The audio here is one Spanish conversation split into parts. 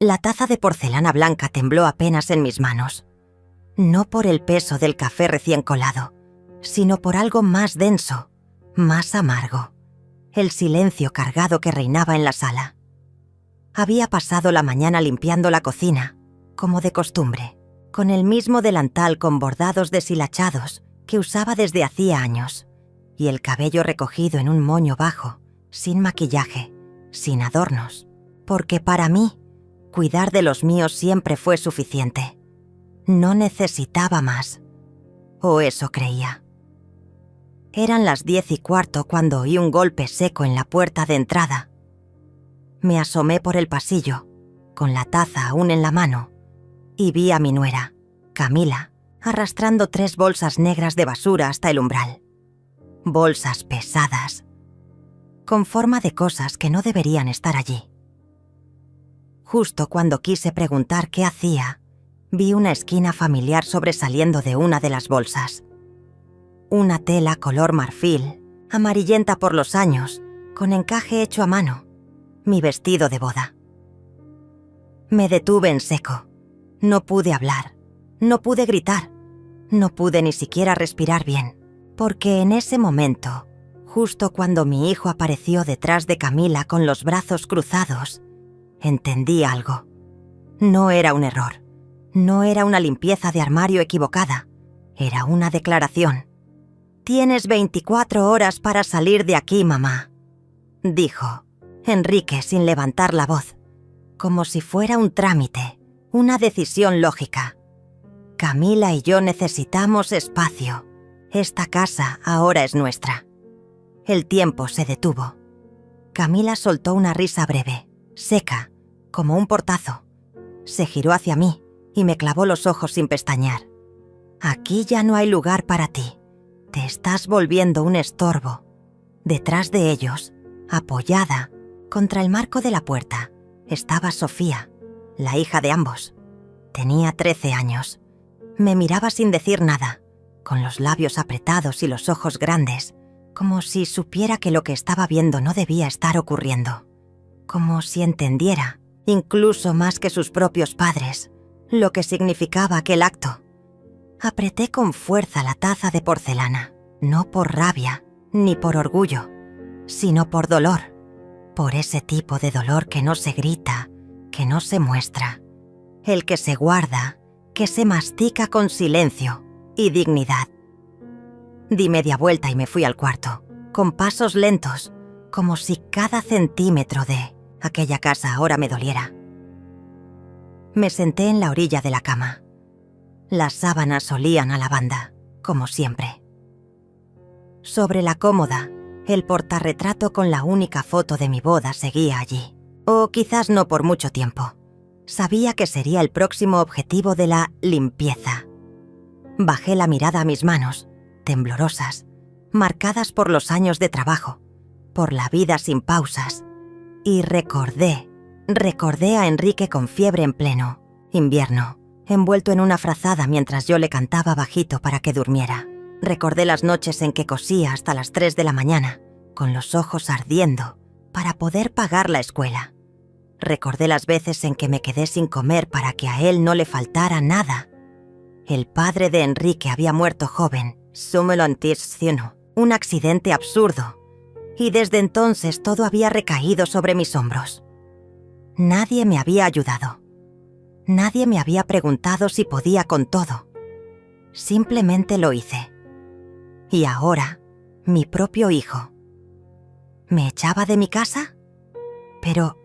La taza de porcelana blanca tembló apenas en mis manos. No por el peso del café recién colado, sino por algo más denso, más amargo. El silencio cargado que reinaba en la sala. Había pasado la mañana limpiando la cocina, como de costumbre, con el mismo delantal con bordados deshilachados que usaba desde hacía años, y el cabello recogido en un moño bajo, sin maquillaje, sin adornos, porque para mí, cuidar de los míos siempre fue suficiente. No necesitaba más, o eso creía. Eran las 10:15 cuando oí un golpe seco en la puerta de entrada. Me asomé por el pasillo, con la taza aún en la mano, y vi a mi nuera, Camila, arrastrando 3 bolsas negras de basura hasta el umbral. Bolsas pesadas, con forma de cosas que no deberían estar allí. Justo cuando quise preguntar qué hacía, vi una esquina familiar sobresaliendo de una de las bolsas. Una tela color marfil, amarillenta por los años, con encaje hecho a mano. Mi vestido de boda. Me detuve en seco. No pude hablar, no pude gritar, no pude ni siquiera respirar bien, porque en ese momento, justo cuando mi hijo apareció detrás de Camila con los brazos cruzados, entendí algo. No era un error, no era una limpieza de armario equivocada, era una declaración. «Tienes 24 horas para salir de aquí, mamá», dijo Enrique sin levantar la voz, como si fuera un trámite, una decisión lógica. Camila y yo necesitamos espacio. Esta casa ahora es nuestra. El tiempo se detuvo. Camila soltó una risa breve, seca, como un portazo. Se giró hacia mí y me clavó los ojos sin pestañear. «Aquí ya no hay lugar para ti. Te estás volviendo un estorbo». Detrás de ellos, apoyada contra el marco de la puerta, estaba Sofía, la hija de ambos. Tenía 13 años. Me miraba sin decir nada, con los labios apretados y los ojos grandes, como si supiera que lo que estaba viendo no debía estar ocurriendo. Como si entendiera, incluso más que sus propios padres, lo que significaba aquel acto. Apreté con fuerza la taza de porcelana, no por rabia, ni por orgullo, sino por dolor. Por ese tipo de dolor que no se grita, que no se muestra. El que se guarda, que se mastica con silencio y dignidad. Di media vuelta y me fui al cuarto, con pasos lentos, como si cada centímetro de aquella casa ahora me doliera. Me senté en la orilla de la cama. Las sábanas olían a lavanda, como siempre. Sobre la cómoda, el portarretrato con la única foto de mi boda seguía allí. O quizás no por mucho tiempo. Sabía que sería el próximo objetivo de la limpieza. Bajé la mirada a mis manos, temblorosas, marcadas por los años de trabajo, por la vida sin pausas, y recordé a Enrique con fiebre en pleno invierno, envuelto en una frazada mientras yo le cantaba bajito para que durmiera. Recordé las noches en que cosía hasta las 3 de la mañana, con los ojos ardiendo, para poder pagar la escuela. Recordé las veces en que me quedé sin comer para que a él no le faltara nada. El padre de Enrique había muerto joven, un accidente absurdo, y desde entonces todo había recaído sobre mis hombros. Nadie me había ayudado. Nadie me había preguntado si podía con todo. Simplemente lo hice. Y ahora, mi propio hijo. ¿Me echaba de mi casa? Pero,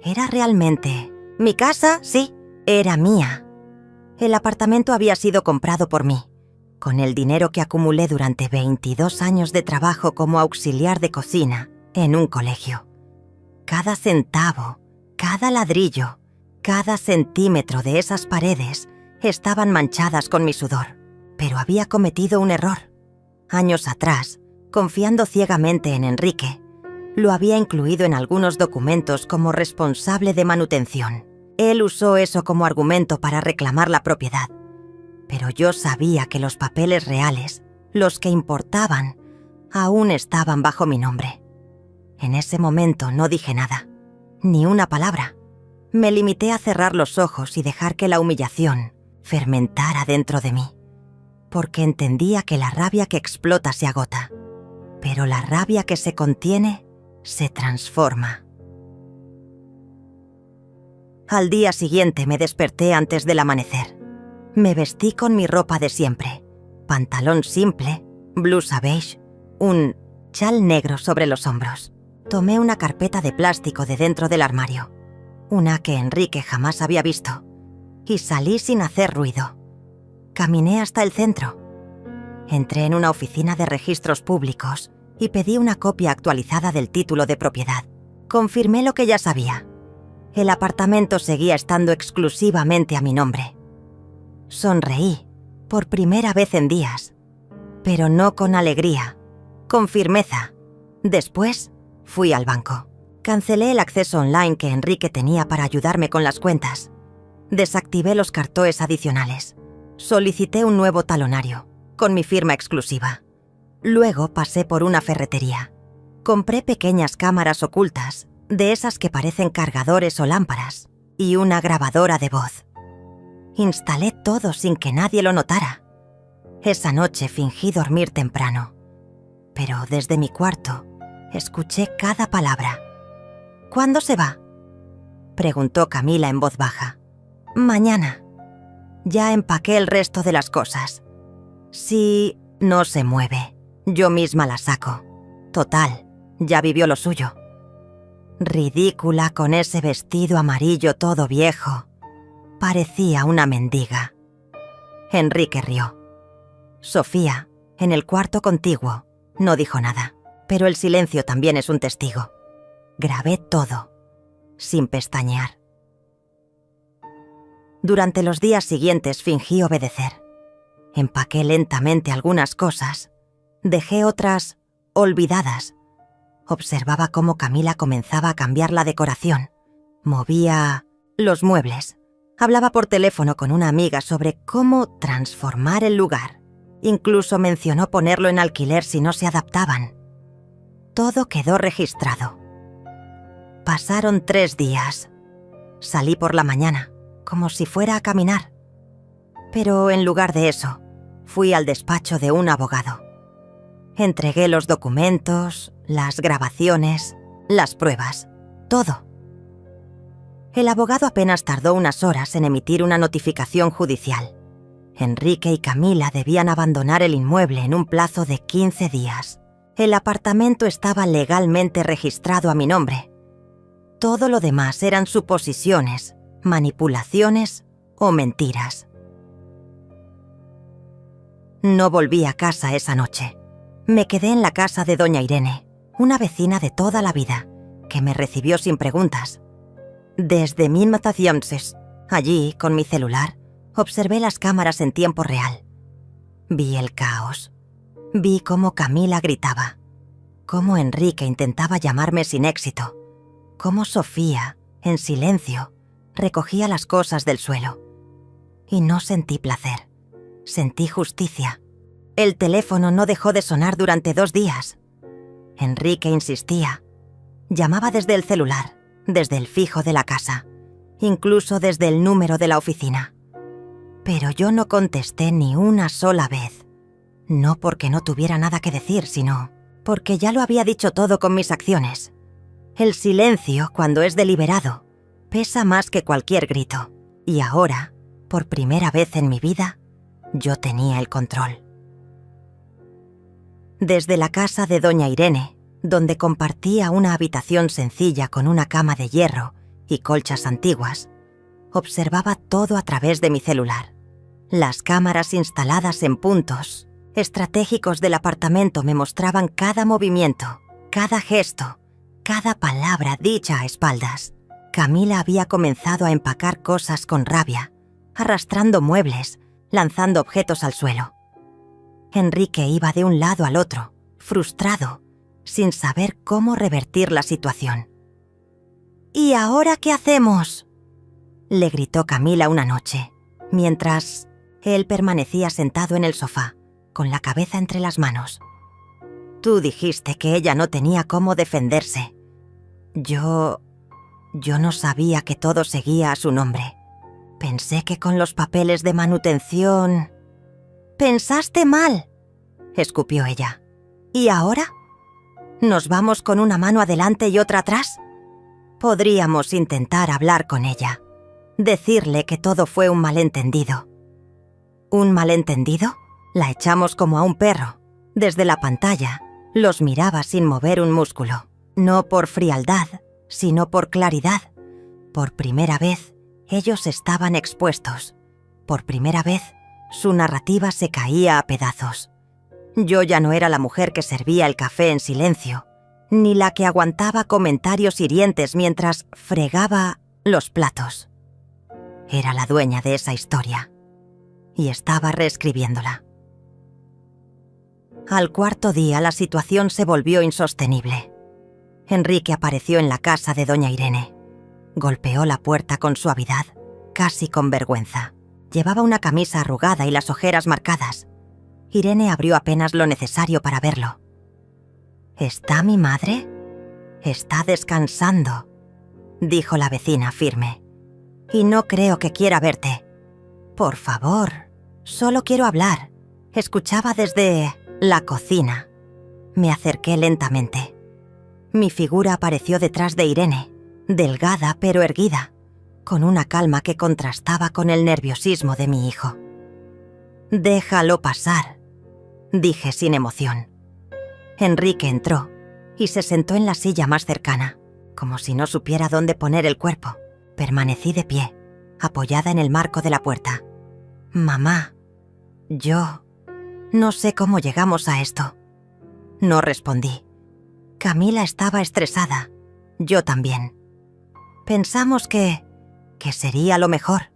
¿era realmente mi casa? Sí, era mía. El apartamento había sido comprado por mí, con el dinero que acumulé durante 22 años de trabajo como auxiliar de cocina en un colegio. Cada centavo, cada ladrillo, cada centímetro de esas paredes estaban manchadas con mi sudor, pero había cometido un error. Años atrás, confiando ciegamente en Enrique, lo había incluido en algunos documentos como responsable de manutención. Él usó eso como argumento para reclamar la propiedad. Pero yo sabía que los papeles reales, los que importaban, aún estaban bajo mi nombre. En ese momento no dije nada, ni una palabra. Me limité a cerrar los ojos y dejar que la humillación fermentara dentro de mí, porque entendía que la rabia que explota se agota, pero la rabia que se contiene se transforma. Al día siguiente me desperté antes del amanecer. Me vestí con mi ropa de siempre, pantalón simple, blusa beige, un chal negro sobre los hombros. Tomé una carpeta de plástico de dentro del armario, una que Enrique jamás había visto, y salí sin hacer ruido. Caminé hasta el centro. Entré en una oficina de registros públicos y pedí una copia actualizada del título de propiedad. Confirmé lo que ya sabía. El apartamento seguía estando exclusivamente a mi nombre. Sonreí, por primera vez en días, pero no con alegría, con firmeza. Después, fui al banco. Cancelé el acceso online que Enrique tenía para ayudarme con las cuentas. Desactivé los cartões adicionales. Solicité un nuevo talonario, con mi firma exclusiva. Luego pasé por una ferretería. Compré pequeñas cámaras ocultas, de esas que parecen cargadores o lámparas, y una grabadora de voz. Instalé todo sin que nadie lo notara. Esa noche fingí dormir temprano, pero desde mi cuarto escuché cada palabra. ¿Cuándo se va?, preguntó Camila en voz baja. Mañana. Ya empaqué el resto de las cosas. Si no se mueve, yo misma la saco. Total, ya vivió lo suyo. Ridícula con ese vestido amarillo todo viejo. Parecía una mendiga. Enrique rió. Sofía, en el cuarto contiguo, no dijo nada, pero el silencio también es un testigo. Grabé todo, sin pestañear. Durante los días siguientes fingí obedecer. Empaqué lentamente algunas cosas, dejé otras olvidadas. Observaba cómo Camila comenzaba a cambiar la decoración, movía los muebles, hablaba por teléfono con una amiga sobre cómo transformar el lugar. Incluso mencionó ponerlo en alquiler si no se adaptaban. Todo quedó registrado. Pasaron 3 días. Salí por la mañana, como si fuera a caminar. Pero en lugar de eso, fui al despacho de un abogado. Entregué los documentos, las grabaciones, las pruebas, todo. El abogado apenas tardó unas horas en emitir una notificación judicial. Enrique y Camila debían abandonar el inmueble en un plazo de 15 días. El apartamento estaba legalmente registrado a mi nombre. Todo lo demás eran suposiciones, manipulaciones o mentiras. No volví a casa esa noche. Me quedé en la casa de doña Irene, una vecina de toda la vida, que me recibió sin preguntas. Desde mis habitaciones, allí, con mi celular, observé las cámaras en tiempo real. Vi el caos. Vi cómo Camila gritaba, cómo Enrique intentaba llamarme sin éxito, cómo Sofía, en silencio, recogía las cosas del suelo. Y no sentí placer, sentí justicia. El teléfono no dejó de sonar durante 2 días. Enrique insistía. Llamaba desde el celular, desde el fijo de la casa, incluso desde el número de la oficina. Pero yo no contesté ni una sola vez. No porque no tuviera nada que decir, sino porque ya lo había dicho todo con mis acciones. El silencio, cuando es deliberado, pesa más que cualquier grito. Y ahora, por primera vez en mi vida, yo tenía el control. Desde la casa de doña Irene, donde compartía una habitación sencilla con una cama de hierro y colchas antiguas, observaba todo a través de mi celular. Las cámaras instaladas en puntos estratégicos del apartamento me mostraban cada movimiento, cada gesto, cada palabra dicha a espaldas. Camila había comenzado a empacar cosas con rabia, arrastrando muebles, lanzando objetos al suelo. Enrique iba de un lado al otro, frustrado, sin saber cómo revertir la situación. ¿Y ahora qué hacemos?, le gritó Camila una noche, mientras él permanecía sentado en el sofá, con la cabeza entre las manos. Tú dijiste que ella no tenía cómo defenderse. Yo Yo no sabía que todo seguía a su nombre. Pensé que con los papeles de manutención... «Pensaste mal», escupió ella. «¿Y ahora? ¿Nos vamos con una mano adelante y otra atrás?» Podríamos intentar hablar con ella. Decirle que todo fue un malentendido. ¿Un malentendido? La echamos como a un perro. Desde la pantalla, los miraba sin mover un músculo. No por frialdad, sino por claridad. Por primera vez, ellos estaban expuestos. Por primera vez, su narrativa se caía a pedazos. Yo ya no era la mujer que servía el café en silencio, ni la que aguantaba comentarios hirientes mientras fregaba los platos. Era la dueña de esa historia, y estaba reescribiéndola. Al cuarto día la situación se volvió insostenible. Enrique apareció en la casa de doña Irene. Golpeó la puerta con suavidad, casi con vergüenza. Llevaba una camisa arrugada y las ojeras marcadas. Irene abrió apenas lo necesario para verlo. «¿Está mi madre?» «Está descansando», dijo la vecina firme. «Y no creo que quiera verte. Por favor, solo quiero hablar». Escuchaba desde la cocina. Me acerqué lentamente. Mi figura apareció detrás de Irene, delgada pero erguida, con una calma que contrastaba con el nerviosismo de mi hijo. «Déjalo pasar», dije sin emoción. Enrique entró y se sentó en la silla más cercana, como si no supiera dónde poner el cuerpo. Permanecí de pie, apoyada en el marco de la puerta. «Mamá, yo... no sé cómo llegamos a esto». No respondí. Camila estaba estresada. Yo también. Pensamos que sería lo mejor,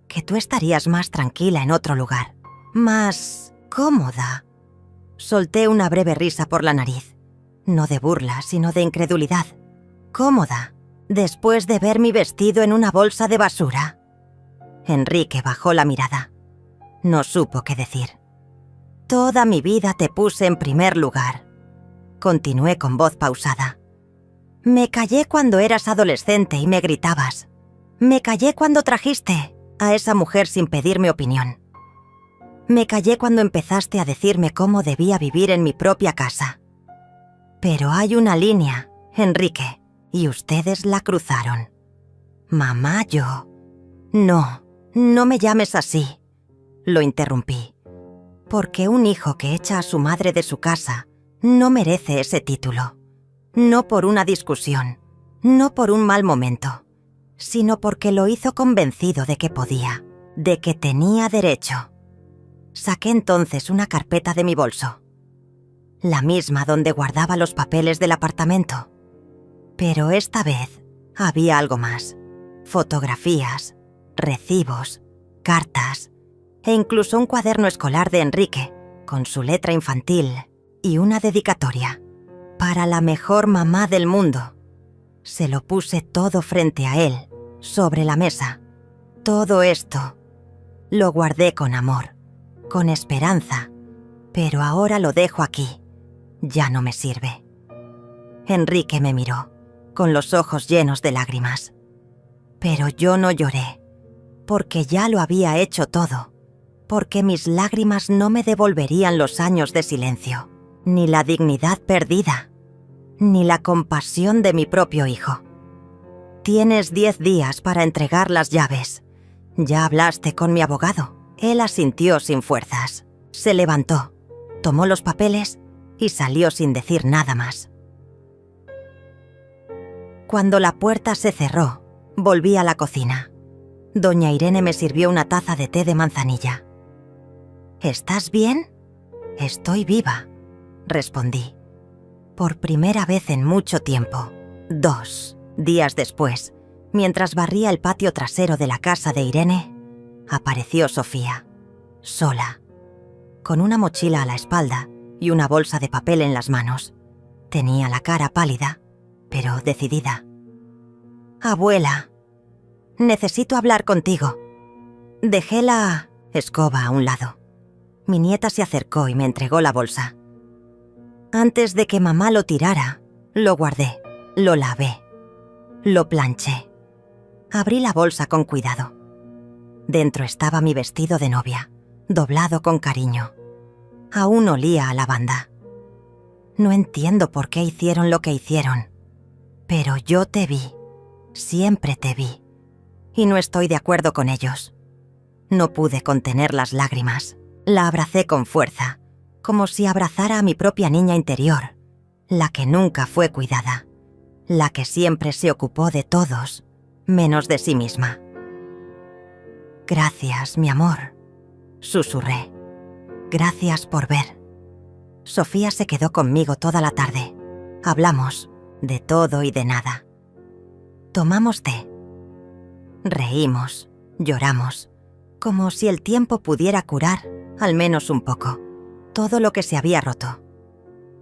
que tú estarías más tranquila en otro lugar, más cómoda. Solté una breve risa por la nariz, no de burla, sino de incredulidad. «Cómoda, después de ver mi vestido en una bolsa de basura». Enrique bajó la mirada. No supo qué decir. «Toda mi vida te puse en primer lugar», continué con voz pausada. «Me callé cuando eras adolescente y me gritabas. Me callé cuando trajiste a esa mujer sin pedirme opinión. Me callé cuando empezaste a decirme cómo debía vivir en mi propia casa. Pero hay una línea, Enrique, y ustedes la cruzaron. Mamá, yo... No, no me llames así», lo interrumpí. «Porque un hijo que echa a su madre de su casa no merece ese título. No por una discusión, no por un mal momento, sino porque lo hizo convencido de que podía, de que tenía derecho». Saqué entonces una carpeta de mi bolso, la misma donde guardaba los papeles del apartamento. Pero esta vez había algo más. Fotografías, recibos, cartas e incluso un cuaderno escolar de Enrique, con su letra infantil y una dedicatoria. «Para la mejor mamá del mundo». Se lo puse todo frente a él, sobre la mesa. Todo esto lo guardé con amor, con esperanza, pero ahora lo dejo aquí. Ya no me sirve. Enrique me miró, con los ojos llenos de lágrimas. Pero yo no lloré, porque ya lo había hecho todo, porque mis lágrimas no me devolverían los años de silencio, ni la dignidad perdida, ni la compasión de mi propio hijo. «Tienes 10 días para entregar las llaves. ¿Ya hablaste con mi abogado?» Él asintió sin fuerzas. Se levantó, tomó los papeles y salió sin decir nada más. Cuando la puerta se cerró, volví a la cocina. Doña Irene me sirvió una taza de té de manzanilla. «¿Estás bien?» «Estoy viva», respondí. Por primera vez en mucho tiempo. 2 días después, mientras barría el patio trasero de la casa de Irene, apareció Sofía, sola, con una mochila a la espalda y una bolsa de papel en las manos. Tenía la cara pálida, pero decidida. «Abuela, necesito hablar contigo». Dejé la escoba a un lado. Mi nieta se acercó y me entregó la bolsa. Antes de que mamá lo tirara, lo guardé, lo lavé, lo planché. Abrí la bolsa con cuidado. Dentro estaba mi vestido de novia, doblado con cariño. Aún olía a lavanda. No entiendo por qué hicieron lo que hicieron, pero yo te vi, siempre te vi, y no estoy de acuerdo con ellos. No pude contener las lágrimas. La abracé con fuerza, como si abrazara a mi propia niña interior, la que nunca fue cuidada, la que siempre se ocupó de todos, menos de sí misma. «Gracias, mi amor», susurré. «Gracias por ver». Sofía se quedó conmigo toda la tarde. Hablamos de todo y de nada. Tomamos té. Reímos, lloramos, como si el tiempo pudiera curar, al menos un poco, todo lo que se había roto.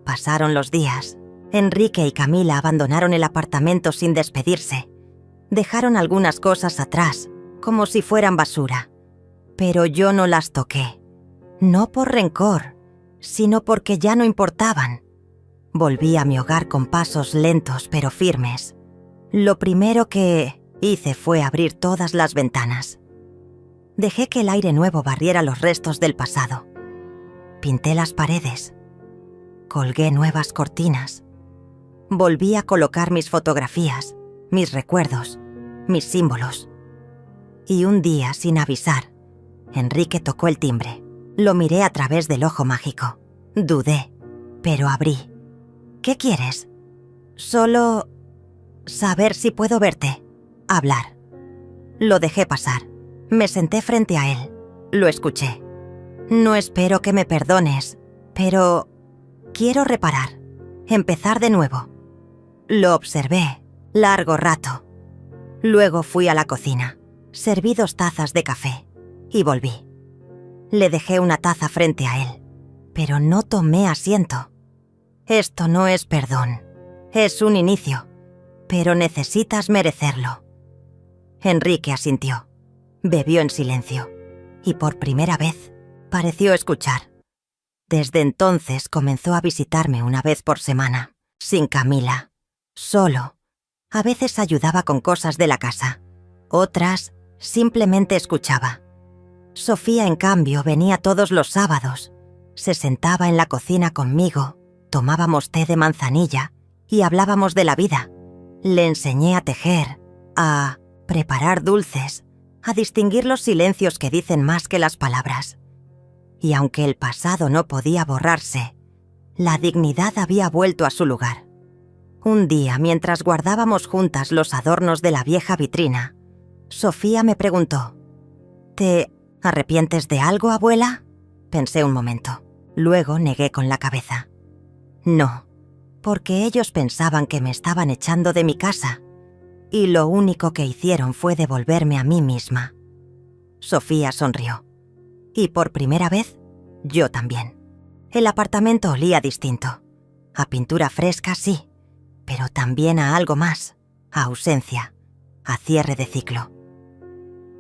Pasaron los días. Enrique y Camila abandonaron el apartamento sin despedirse. Dejaron algunas cosas atrás, como si fueran basura. Pero yo no las toqué. No por rencor, sino porque ya no importaban. Volví a mi hogar con pasos lentos pero firmes. Lo primero que hice fue abrir todas las ventanas. Dejé que el aire nuevo barriera los restos del pasado. Pinté las paredes. Colgué nuevas cortinas. Volví a colocar mis fotografías, mis recuerdos, mis símbolos. Y un día, sin avisar, Enrique tocó el timbre. Lo miré a través del ojo mágico. Dudé, pero abrí. «¿Qué quieres?» «Solo saber si puedo verte. Hablar». Lo dejé pasar. Me senté frente a él. Lo escuché. «No espero que me perdones, pero quiero reparar. Empezar de nuevo». Lo observé largo rato. Luego fui a la cocina. Serví 2 tazas de café y volví. Le dejé una taza frente a él, pero no tomé asiento. «Esto no es perdón. Es un inicio, pero necesitas merecerlo». Enrique asintió. Bebió en silencio y por primera vez pareció escuchar. Desde entonces comenzó a visitarme una vez por semana, sin Camila, solo. A veces ayudaba con cosas de la casa, otras simplemente escuchaba. Sofía, en cambio, venía todos los sábados. Se sentaba en la cocina conmigo, tomábamos té de manzanilla y hablábamos de la vida. Le enseñé a tejer, a preparar dulces, a distinguir los silencios que dicen más que las palabras. Y aunque el pasado no podía borrarse, la dignidad había vuelto a su lugar. Un día, mientras guardábamos juntas los adornos de la vieja vitrina, Sofía me preguntó: «¿Te arrepientes de algo, abuela?» Pensé un momento. Luego negué con la cabeza. No, porque ellos pensaban que me estaban echando de mi casa, y lo único que hicieron fue devolverme a mí misma. Sofía sonrió. Y por primera vez, yo también. El apartamento olía distinto. A pintura fresca, sí, pero también a algo más, a ausencia, a cierre de ciclo.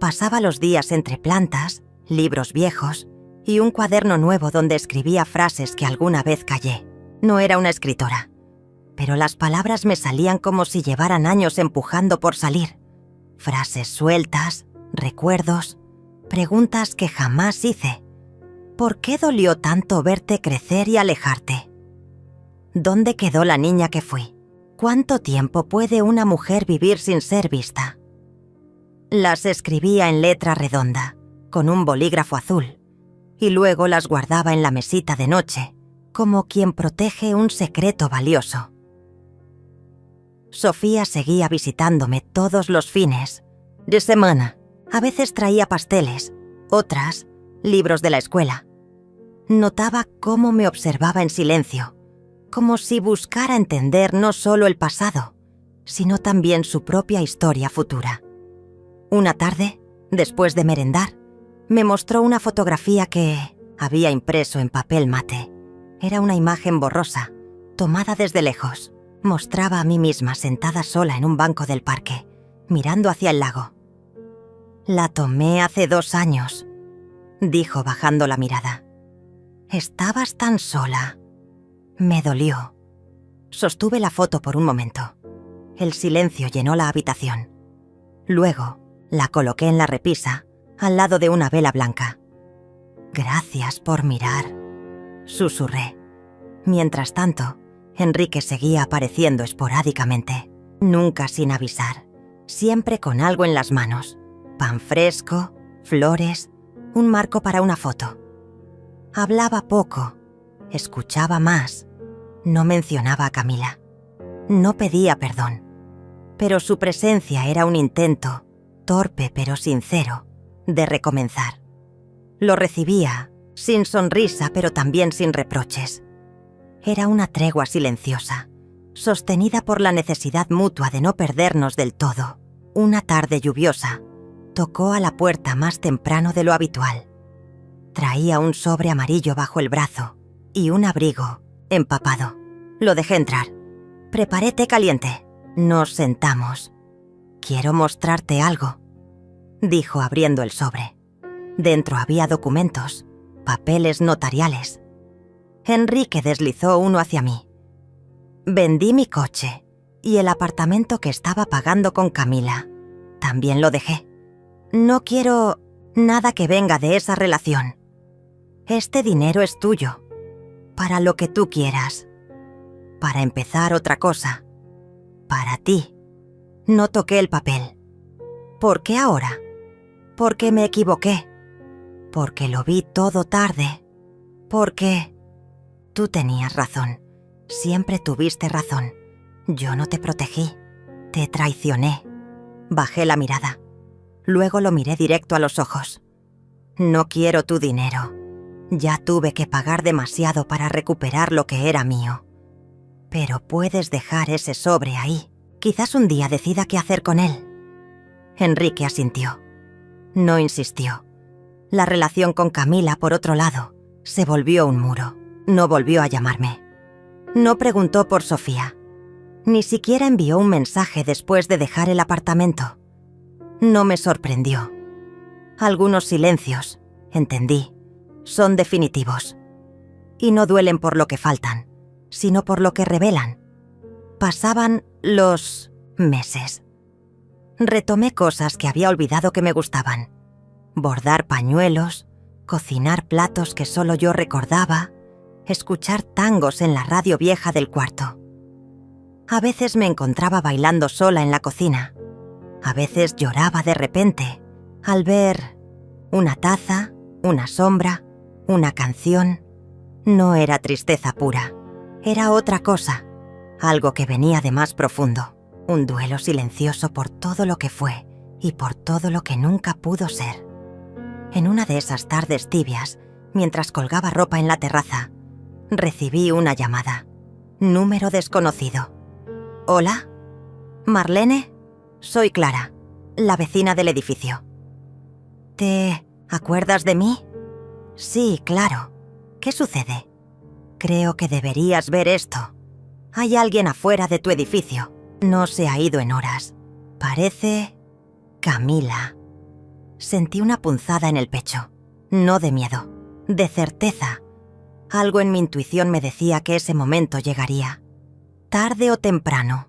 Pasaba los días entre plantas, libros viejos y un cuaderno nuevo donde escribía frases que alguna vez callé. No era una escritora, pero las palabras me salían como si llevaran años empujando por salir. Frases sueltas, recuerdos, preguntas que jamás hice. ¿Por qué dolió tanto verte crecer y alejarte? ¿Dónde quedó la niña que fui? ¿Cuánto tiempo puede una mujer vivir sin ser vista? Las escribía en letra redonda, con un bolígrafo azul, y luego las guardaba en la mesita de noche, como quien protege un secreto valioso. Sofía seguía visitándome todos los fines de semana. A veces traía pasteles, otras, libros de la escuela. Notaba cómo me observaba en silencio, como si buscara entender no solo el pasado, sino también su propia historia futura. Una tarde, después de merendar, me mostró una fotografía que había impreso en papel mate. Era una imagen borrosa, tomada desde lejos. Mostraba a mí misma sentada sola en un banco del parque, mirando hacia el lago. «La tomé hace 2 años», dijo bajando la mirada. «Estabas tan sola». Me dolió. Sostuve la foto por un momento. El silencio llenó la habitación. Luego, la coloqué en la repisa, al lado de una vela blanca. «Gracias por mirar», susurré. Mientras tanto, Enrique seguía apareciendo esporádicamente, nunca sin avisar, siempre con algo en las manos: pan fresco, flores, un marco para una foto. Hablaba poco, escuchaba más, no mencionaba a Camila, no pedía perdón, pero su presencia era un intento, torpe pero sincero, de recomenzar. Lo recibía, sin sonrisa pero también sin reproches. Era una tregua silenciosa, sostenida por la necesidad mutua de no perdernos del todo. Una tarde lluviosa, tocó a la puerta más temprano de lo habitual. Traía un sobre amarillo bajo el brazo y un abrigo empapado. Lo dejé entrar. Preparé té caliente. Nos sentamos. «Quiero mostrarte algo», dijo abriendo el sobre. Dentro había documentos, papeles notariales. Enrique deslizó uno hacia mí. «Vendí mi coche y el apartamento que estaba pagando con Camila. También lo dejé. No quiero nada que venga de esa relación. Este dinero es tuyo, para lo que tú quieras. Para empezar otra cosa, para ti». No toqué el papel. ¿Por qué ahora? Porque me equivoqué. Porque lo vi todo tarde. Porque... Tú tenías razón. Siempre tuviste razón. Yo no te protegí. Te traicioné. Bajé la mirada. Luego lo miré directo a los ojos. No quiero tu dinero. Ya tuve que pagar demasiado para recuperar lo que era mío. Pero puedes dejar ese sobre ahí. Quizás un día decida qué hacer con él. Enrique asintió. No insistió. La relación con Camila, por otro lado, se volvió un muro. No volvió a llamarme. No preguntó por Sofía. Ni siquiera envió un mensaje después de dejar el apartamento. No me sorprendió. Algunos silencios, entendí, son definitivos. Y no duelen por lo que faltan, sino por lo que revelan. Pasaban los meses. Retomé cosas que había olvidado que me gustaban. Bordar pañuelos, cocinar platos que solo yo recordaba, escuchar tangos en la radio vieja del cuarto. A veces me encontraba bailando sola en la cocina. A veces lloraba de repente al ver una taza, una sombra, una canción. No era tristeza pura, era otra cosa, algo que venía de más profundo, un duelo silencioso por todo lo que fue y por todo lo que nunca pudo ser. En una de esas tardes tibias, mientras colgaba ropa en la terraza, recibí una llamada. Número desconocido. «¿Hola? ¿Marlene? Soy Clara, la vecina del edificio». «¿Te acuerdas de mí?» «Sí, claro. ¿Qué sucede?» «Creo que deberías ver esto. Hay alguien afuera de tu edificio. No se ha ido en horas. Parece... Camila». Sentí una punzada en el pecho. No de miedo, de certeza. Algo en mi intuición me decía que ese momento llegaría. Tarde o temprano.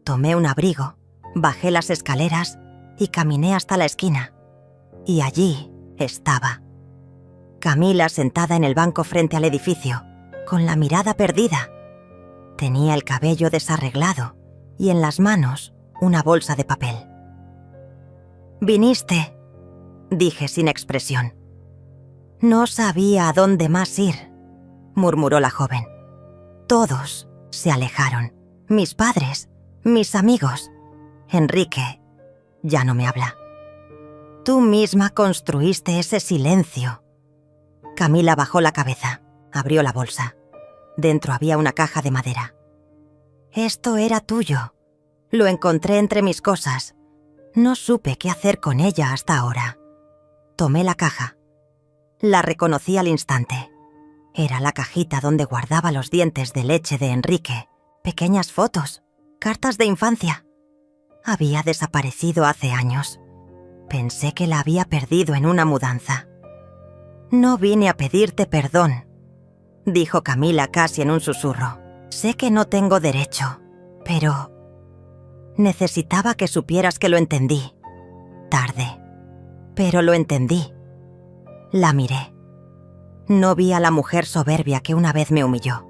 Tomé un abrigo, bajé las escaleras y caminé hasta la esquina. Y allí estaba. Camila sentada en el banco frente al edificio, con la mirada perdida. Tenía el cabello desarreglado y en las manos una bolsa de papel. «¿Viniste?», dije sin expresión. «No sabía a dónde más ir», murmuró la joven. «Todos se alejaron. Mis padres, mis amigos. Enrique ya no me habla. Tú misma construiste ese silencio». Camila bajó la cabeza, abrió la bolsa. Dentro había una caja de madera. «Esto era tuyo. Lo encontré entre mis cosas. No supe qué hacer con ella hasta ahora». Tomé la caja. La reconocí al instante. Era la cajita donde guardaba los dientes de leche de Enrique, pequeñas fotos, cartas de infancia. Había desaparecido hace años. Pensé que la había perdido en una mudanza. «No vine a pedirte perdón», dijo Camila casi en un susurro. «Sé que no tengo derecho, pero Necesitaba que supieras que lo entendí. Tarde. Pero lo entendí. La miré. No vi a la mujer soberbia que una vez me humilló.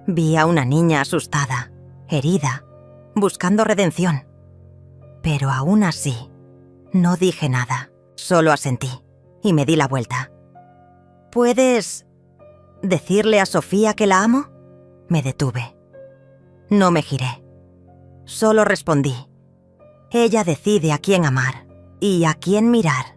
Vi a una niña asustada, herida, buscando redención. Pero aún así, no dije nada, solo asentí y me di la vuelta. ¿Puedes decirle a Sofía que la amo? Me detuve. No me giré. Solo respondí. Ella decide a quién amar y a quién mirar.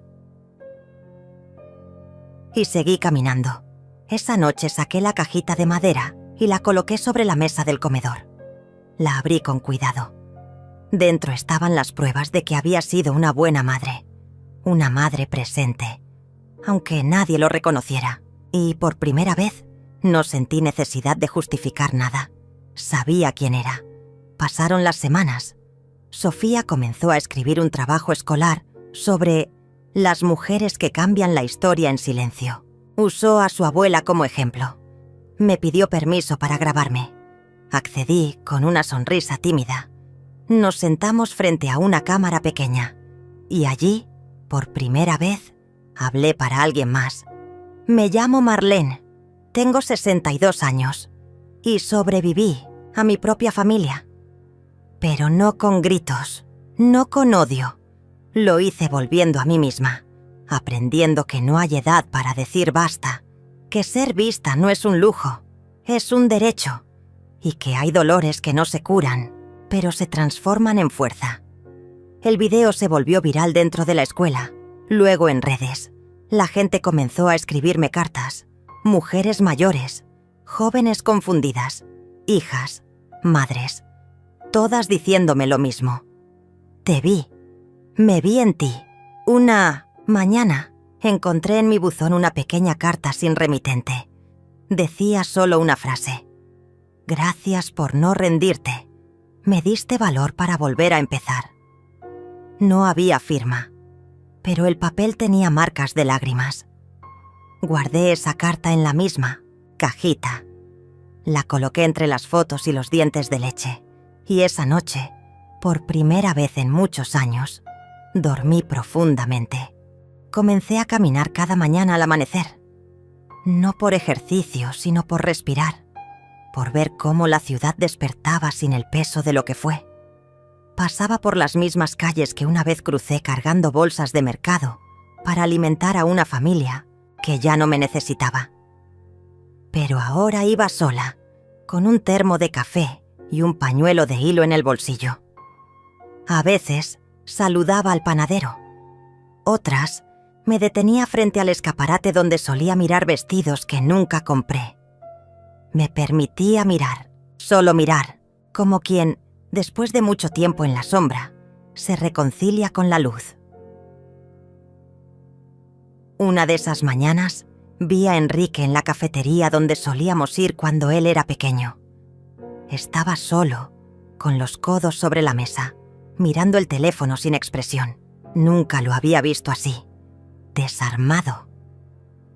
Y seguí caminando. Esa noche saqué la cajita de madera y la coloqué sobre la mesa del comedor. La abrí con cuidado. Dentro estaban las pruebas de que había sido una buena madre. Una madre presente, aunque nadie lo reconociera. Y por primera vez no sentí necesidad de justificar nada. Sabía quién era. Pasaron las semanas. Sofía comenzó a escribir un trabajo escolar sobre las mujeres que cambian la historia en silencio. Usó a su abuela como ejemplo. Me pidió permiso para grabarme. Accedí con una sonrisa tímida. Nos sentamos frente a una cámara pequeña y allí, por primera vez, hablé para alguien más. Me llamo Marlene, tengo 62 años y sobreviví a mi propia familia. Pero no con gritos, no con odio. Lo hice volviendo a mí misma, aprendiendo que no hay edad para decir basta, que ser vista no es un lujo, es un derecho, y que hay dolores que no se curan, pero se transforman en fuerza. El video se volvió viral dentro de la escuela, luego en redes. La gente comenzó a escribirme cartas, mujeres mayores, jóvenes confundidas, hijas, madres, todas diciéndome lo mismo. Te vi, me vi en ti. Una mañana encontré en mi buzón una pequeña carta sin remitente. Decía solo una frase. Gracias por no rendirte. Me diste valor para volver a empezar. No había firma, pero el papel tenía marcas de lágrimas. Guardé esa carta en la misma cajita. La coloqué entre las fotos y los dientes de leche. Y esa noche, por primera vez en muchos años, dormí profundamente. Comencé a caminar cada mañana al amanecer. No por ejercicio, sino por respirar. Por ver cómo la ciudad despertaba sin el peso de lo que fue. Pasaba por las mismas calles que una vez crucé cargando bolsas de mercado para alimentar a una familia que ya no me necesitaba. Pero ahora iba sola, con un termo de café y un pañuelo de hilo en el bolsillo. A veces saludaba al panadero. Otras me detenía frente al escaparate donde solía mirar vestidos que nunca compré. Me permitía mirar, solo mirar, como quien, después de mucho tiempo en la sombra, se reconcilia con la luz. Una de esas mañanas, vi a Enrique en la cafetería donde solíamos ir cuando él era pequeño. Estaba solo, con los codos sobre la mesa, mirando el teléfono sin expresión. Nunca lo había visto así, desarmado.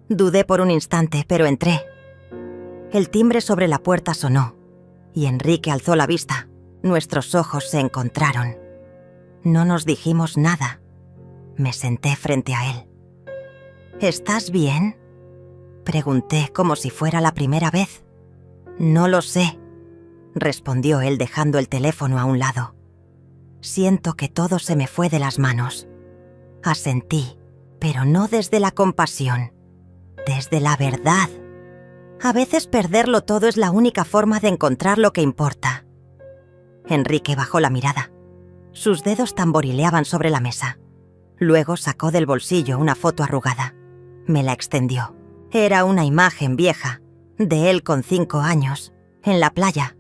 Dudé por un instante, pero entré. El timbre sobre la puerta sonó, y Enrique alzó la vista. Nuestros ojos se encontraron. No nos dijimos nada. Me senté frente a él. ¿Estás bien?, pregunté como si fuera la primera vez. No lo sé, respondió él dejando el teléfono a un lado. Siento que todo se me fue de las manos. Asentí, pero no desde la compasión, desde la verdad. A veces perderlo todo es la única forma de encontrar lo que importa. Enrique bajó la mirada. Sus dedos tamborileaban sobre la mesa. Luego sacó del bolsillo una foto arrugada. Me la extendió. Era una imagen vieja, de él con 5 años, en la playa,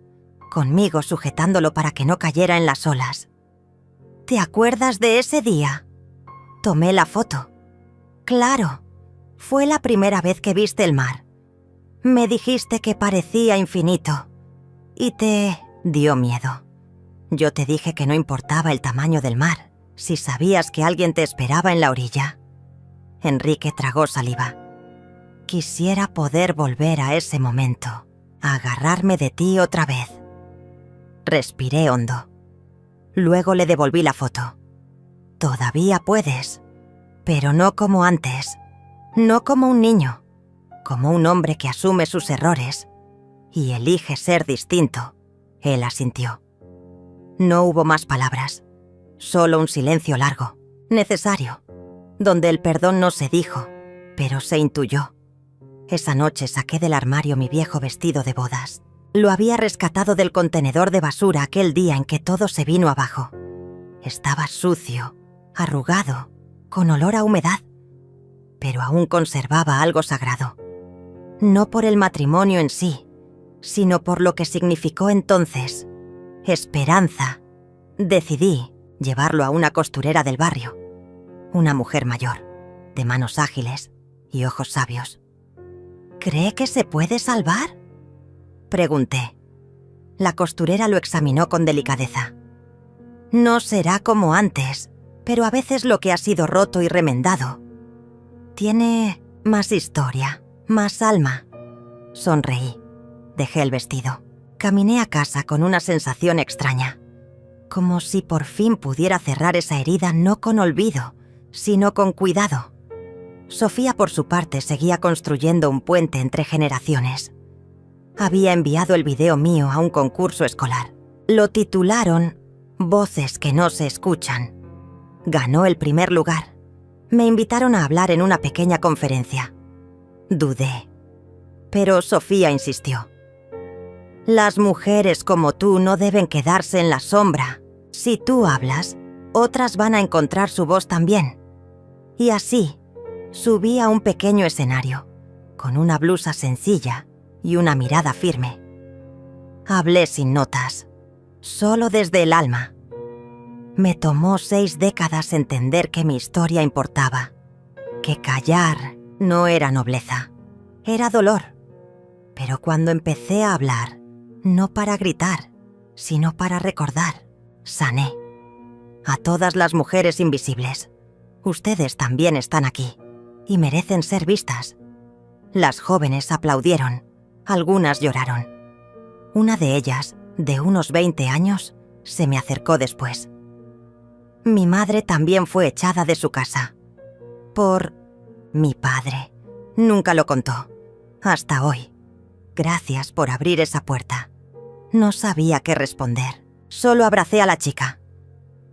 conmigo sujetándolo para que no cayera en las olas. ¿Te acuerdas de ese día? Tomé la foto. Claro, fue la primera vez que viste el mar. Me dijiste que parecía infinito y te dio miedo. Yo te dije que no importaba el tamaño del mar, si sabías que alguien te esperaba en la orilla. Enrique tragó saliva. Quisiera poder volver a ese momento, a agarrarme de ti otra vez. Respiré hondo. Luego le devolví la foto. Todavía puedes, pero no como antes. No como un niño, como un hombre que asume sus errores y elige ser distinto. Él asintió. No hubo más palabras, solo un silencio largo, necesario, donde el perdón no se dijo, pero se intuyó. Esa noche saqué del armario mi viejo vestido de bodas. Lo había rescatado del contenedor de basura aquel día en que todo se vino abajo. Estaba sucio, arrugado, con olor a humedad, pero aún conservaba algo sagrado. No por el matrimonio en sí, sino por lo que significó entonces. Esperanza. Decidí llevarlo a una costurera del barrio, una mujer mayor, de manos ágiles y ojos sabios. ¿Cree que se puede salvar?, pregunté. La costurera lo examinó con delicadeza. No será como antes, pero a veces lo que ha sido roto y remendado tiene más historia, más alma. Sonreí. Dejé el vestido. Caminé a casa con una sensación extraña, como si por fin pudiera cerrar esa herida no con olvido, sino con cuidado. Sofía, por su parte, seguía construyendo un puente entre generaciones. Había enviado el video mío a un concurso escolar. Lo titularon Voces que no se escuchan. Ganó el primer lugar. Me invitaron a hablar en una pequeña conferencia. Dudé, pero Sofía insistió. Las mujeres como tú no deben quedarse en la sombra. Si tú hablas, otras van a encontrar su voz también. Y así, subí a un pequeño escenario, con una blusa sencilla y una mirada firme. Hablé sin notas, solo desde el alma. Me tomó 6 décadas entender que mi historia importaba, que callar no era nobleza, era dolor. Pero cuando empecé a hablar, no para gritar, sino para recordar, sané. A todas las mujeres invisibles, ustedes también están aquí y merecen ser vistas. Las jóvenes aplaudieron, algunas lloraron. Una de ellas, de unos 20 años, se me acercó después. Mi madre también fue echada de su casa. Por mi padre. Nunca lo contó. Hasta hoy. Gracias por abrir esa puerta. No sabía qué responder. Solo abracé a la chica.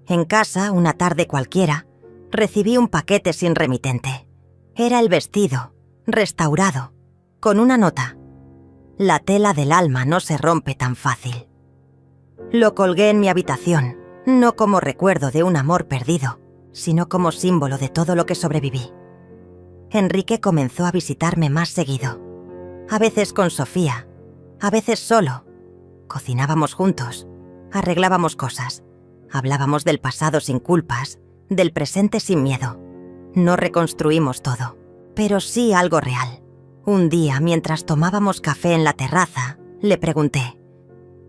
En casa, una tarde cualquiera, recibí un paquete sin remitente. Era el vestido, restaurado, con una nota. La tela del alma no se rompe tan fácil. Lo colgué en mi habitación, no como recuerdo de un amor perdido, sino como símbolo de todo lo que sobreviví. Enrique comenzó a visitarme más seguido. A veces con Sofía, a veces solo. Cocinábamos juntos, arreglábamos cosas, hablábamos del pasado sin culpas, del presente sin miedo. No reconstruimos todo, pero sí algo real. Un día, mientras tomábamos café en la terraza, le pregunté,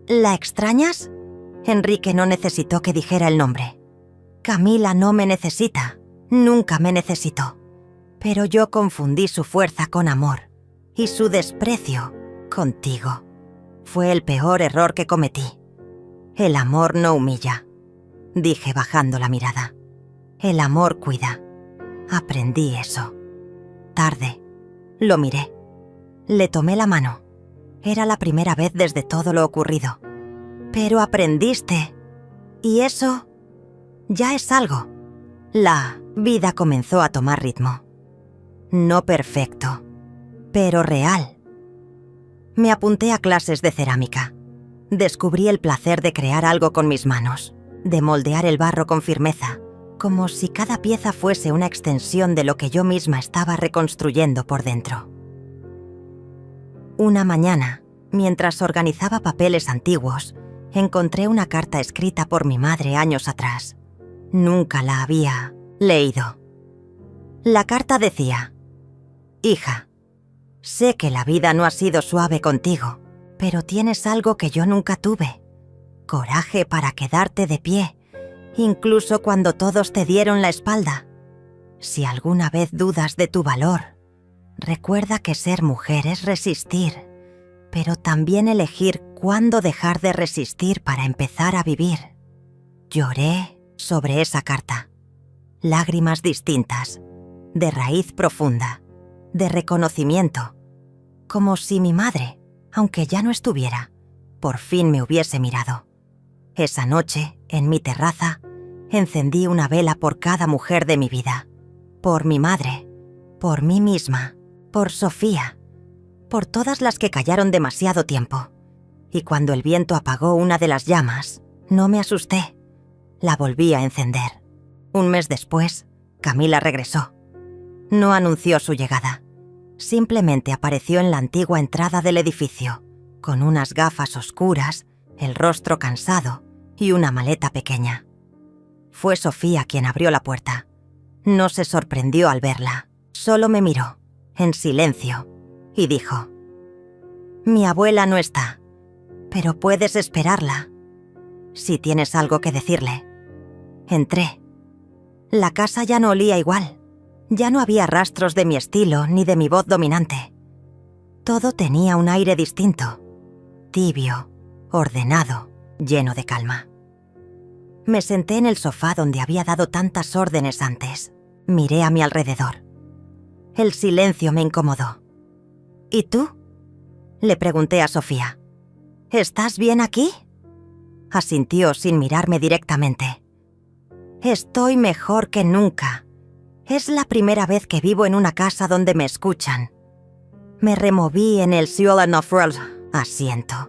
¿la extrañas? Enrique no necesitó que dijera el nombre. Camila no me necesita, nunca me necesitó. Pero yo confundí su fuerza con amor y su desprecio contigo. Fue el peor error que cometí. El amor no humilla, dije bajando la mirada. El amor cuida. Aprendí eso. Tarde. Lo miré. Le tomé la mano. Era la primera vez desde todo lo ocurrido. Pero aprendiste. Y eso ya es algo. La vida comenzó a tomar ritmo. No perfecto, pero real. Me apunté a clases de cerámica. Descubrí el placer de crear algo con mis manos, de moldear el barro con firmeza, como si cada pieza fuese una extensión de lo que yo misma estaba reconstruyendo por dentro. Una mañana, mientras organizaba papeles antiguos, encontré una carta escrita por mi madre años atrás. Nunca la había leído. La carta decía: Hija, sé que la vida no ha sido suave contigo, pero tienes algo que yo nunca tuve. Coraje para quedarte de pie, incluso cuando todos te dieron la espalda. Si alguna vez dudas de tu valor, recuerda que ser mujer es resistir, pero también elegir cuándo dejar de resistir para empezar a vivir. Lloré sobre esa carta. Lágrimas distintas, de raíz profunda, de reconocimiento, como si mi madre, aunque ya no estuviera, por fin me hubiese mirado. Esa noche, en mi terraza, encendí una vela por cada mujer de mi vida, por mi madre, por mí misma, por Sofía, por todas las que callaron demasiado tiempo. Y cuando el viento apagó una de las llamas, no me asusté. La volví a encender. Un mes después, Camila regresó. No anunció su llegada. Simplemente apareció en la antigua entrada del edificio, con unas gafas oscuras, el rostro cansado y una maleta pequeña. Fue Sofía quien abrió la puerta. No se sorprendió al verla, solo me miró, en silencio, y dijo: «Mi abuela no está, pero puedes esperarla, si tienes algo que decirle». Entré. La casa ya no olía igual. Ya no había rastros de mi estilo ni de mi voz dominante. Todo tenía un aire distinto, tibio, ordenado, lleno de calma. Me senté en el sofá donde había dado tantas órdenes antes. Miré a mi alrededor. El silencio me incomodó. «¿Y tú?», le pregunté a Sofía. «¿Estás bien aquí?». Asintió sin mirarme directamente. «Estoy mejor que nunca. Es la primera vez que vivo en una casa donde me escuchan». Me removí en el asiento.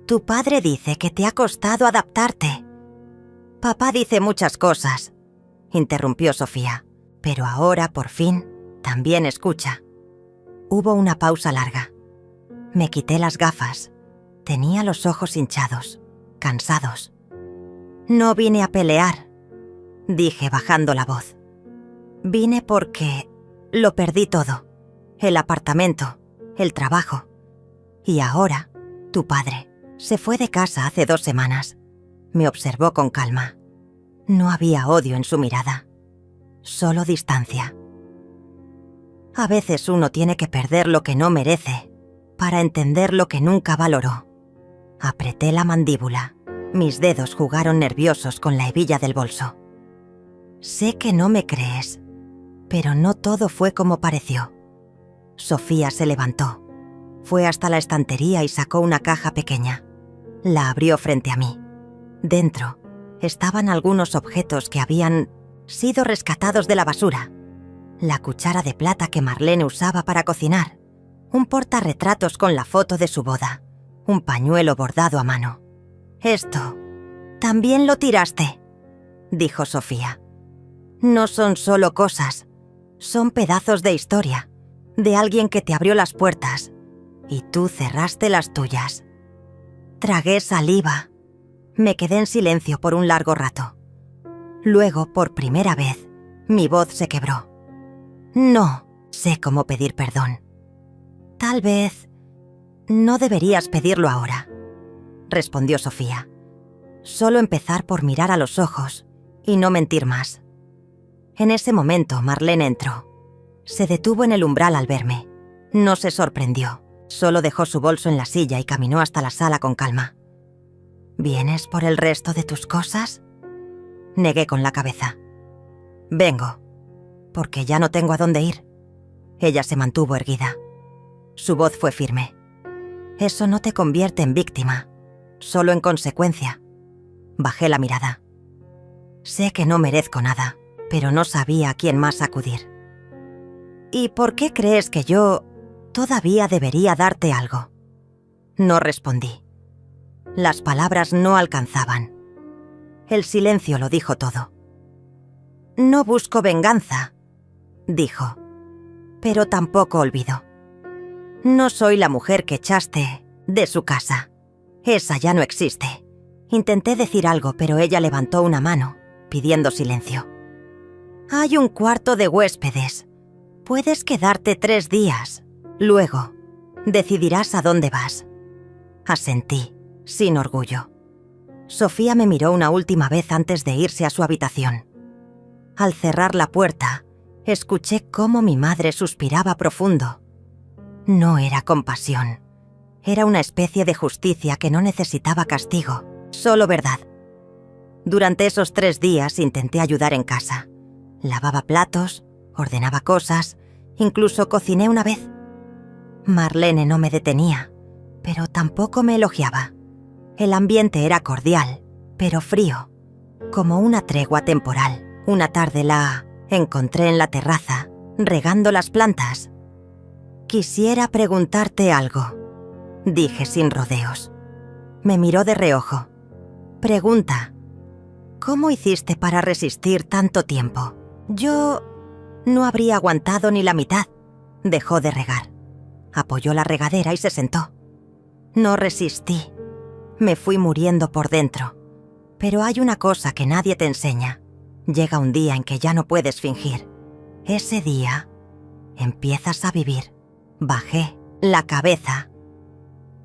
«Tu padre dice que te ha costado adaptarte». «Papá dice muchas cosas», interrumpió Sofía, «pero ahora, por fin, también escucha». Hubo una pausa larga. Me quité las gafas. Tenía los ojos hinchados, cansados. «No vine a pelear», dije bajando la voz. «Vine porque lo perdí todo. El apartamento, el trabajo. Y ahora, tu padre se fue de casa hace 2 semanas». Me observó con calma. No había odio en su mirada, solo distancia. A veces uno tiene que perder lo que no merece para entender lo que nunca valoró. Apreté la mandíbula. Mis dedos jugaron nerviosos con la hebilla del bolso. «Sé que no me crees, pero no todo fue como pareció». Sofía se levantó. Fue hasta la estantería y sacó una caja pequeña. La abrió frente a mí. Dentro estaban algunos objetos que habían sido rescatados de la basura. La cuchara de plata que Marlene usaba para cocinar, un portarretratos con la foto de su boda, un pañuelo bordado a mano. «Esto también lo tiraste», dijo Sofía. «No son solo cosas, son pedazos de historia, de alguien que te abrió las puertas y tú cerraste las tuyas». Tragué saliva. Me quedé en silencio por un largo rato. Luego, por primera vez, mi voz se quebró. «No sé cómo pedir perdón. Tal vez no deberías pedirlo ahora», respondió Sofía. «Solo empezar por mirar a los ojos y no mentir más». En ese momento, Marlene entró. Se detuvo en el umbral al verme. No se sorprendió, solo dejó su bolso en la silla y caminó hasta la sala con calma. «¿Vienes por el resto de tus cosas?», negué con la cabeza. «Vengo, porque ya no tengo a dónde ir». Ella se mantuvo erguida. Su voz fue firme. «Eso no te convierte en víctima, solo en consecuencia». Bajé la mirada. Sé que no merezco nada, pero no sabía a quién más acudir. «¿Y por qué crees que yo todavía debería darte algo?». No respondí. Las palabras no alcanzaban. El silencio lo dijo todo. «No busco venganza», dijo, «pero tampoco olvido. No soy la mujer que echaste de su casa. Esa ya no existe». Intenté decir algo, pero ella levantó una mano, pidiendo silencio. «Hay un cuarto de huéspedes. Puedes quedarte 3 días. Luego, decidirás a dónde vas». Asentí, sin orgullo. Sofía me miró una última vez antes de irse a su habitación. Al cerrar la puerta, escuché cómo mi madre suspiraba profundo. No era compasión. Era una especie de justicia que no necesitaba castigo, solo verdad. Durante esos 3 días intenté ayudar en casa. Lavaba platos, ordenaba cosas, incluso cociné una vez. Marlene no me detenía, pero tampoco me elogiaba. El ambiente era cordial, pero frío, como una tregua temporal. Una tarde la encontré en la terraza, regando las plantas. «Quisiera preguntarte algo», dije sin rodeos. Me miró de reojo. «Pregunta, ¿cómo hiciste para resistir tanto tiempo? Yo no habría aguantado ni la mitad». Dejó de regar. Apoyó la regadera y se sentó. No resistí. Me fui muriendo por dentro. Pero hay una cosa que nadie te enseña. Llega un día en que ya no puedes fingir. Ese día empiezas a vivir. Bajé la cabeza.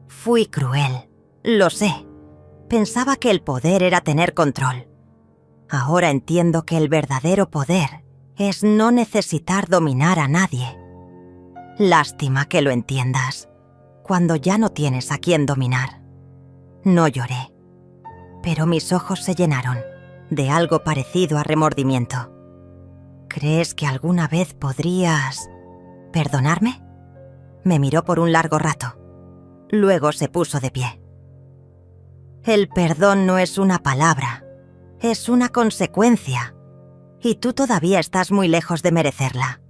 Fui cruel, lo sé. Pensaba que el poder era tener control. Ahora entiendo que el verdadero poder es no necesitar dominar a nadie. Lástima que lo entiendas, cuando ya no tienes a quién dominar. No lloré, pero mis ojos se llenaron de algo parecido a remordimiento. ¿Crees que alguna vez podrías perdonarme? Me miró por un largo rato. Luego se puso de pie. El perdón no es una palabra, es una consecuencia, y tú todavía estás muy lejos de merecerla.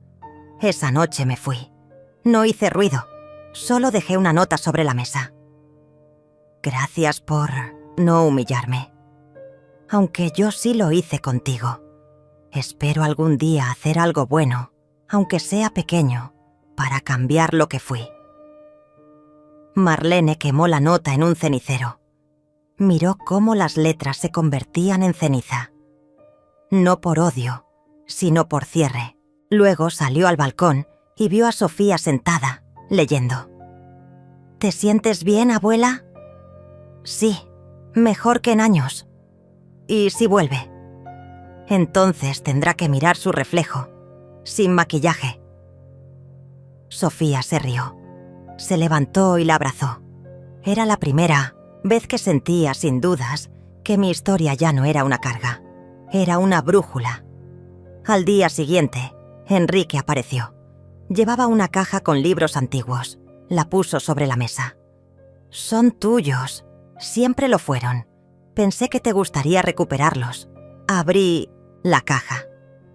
Esa noche me fui. No hice ruido, solo dejé una nota sobre la mesa. Gracias por no humillarme. Aunque yo sí lo hice contigo. Espero algún día hacer algo bueno, aunque sea pequeño, para cambiar lo que fui. Marlene quemó la nota en un cenicero. Miró cómo las letras se convertían en ceniza. No por odio, sino por cierre. Luego salió al balcón y vio a Sofía sentada, leyendo. ¿Te sientes bien, abuela? Sí, mejor que en años. ¿Y si vuelve? Entonces tendrá que mirar su reflejo, sin maquillaje. Sofía se rió. Se levantó y la abrazó. Era la primera vez que sentía, sin dudas, que mi historia ya no era una carga. Era una brújula. Al día siguiente, Enrique apareció. Llevaba una caja con libros antiguos. La puso sobre la mesa. «Son tuyos. Siempre lo fueron. Pensé que te gustaría recuperarlos». Abrí la caja.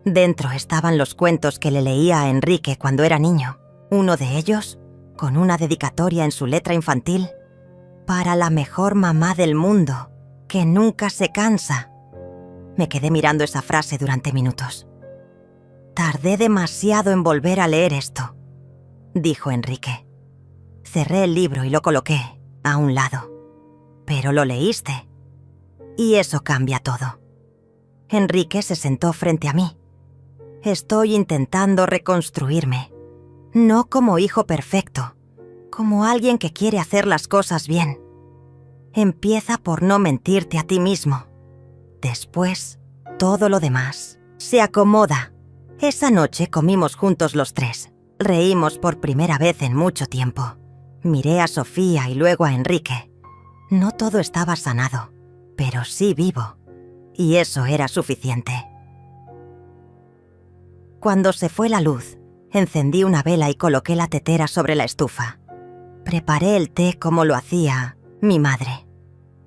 Dentro estaban los cuentos que le leía a Enrique cuando era niño. Uno de ellos, con una dedicatoria en su letra infantil, «Para la mejor mamá del mundo, que nunca se cansa». Me quedé mirando esa frase durante minutos. «Tardé demasiado en volver a leer esto», dijo Enrique. Cerré el libro y lo coloqué a un lado. «Pero lo leíste. Y eso cambia todo». Enrique se sentó frente a mí. «Estoy intentando reconstruirme. No como hijo perfecto, como alguien que quiere hacer las cosas bien. Empieza por no mentirte a ti mismo. Después, todo lo demás se acomoda». Esa noche comimos juntos los 3. Reímos por primera vez en mucho tiempo. Miré a Sofía y luego a Enrique. No todo estaba sanado, pero sí vivo. Y eso era suficiente. Cuando se fue la luz, encendí una vela y coloqué la tetera sobre la estufa. Preparé el té como lo hacía mi madre,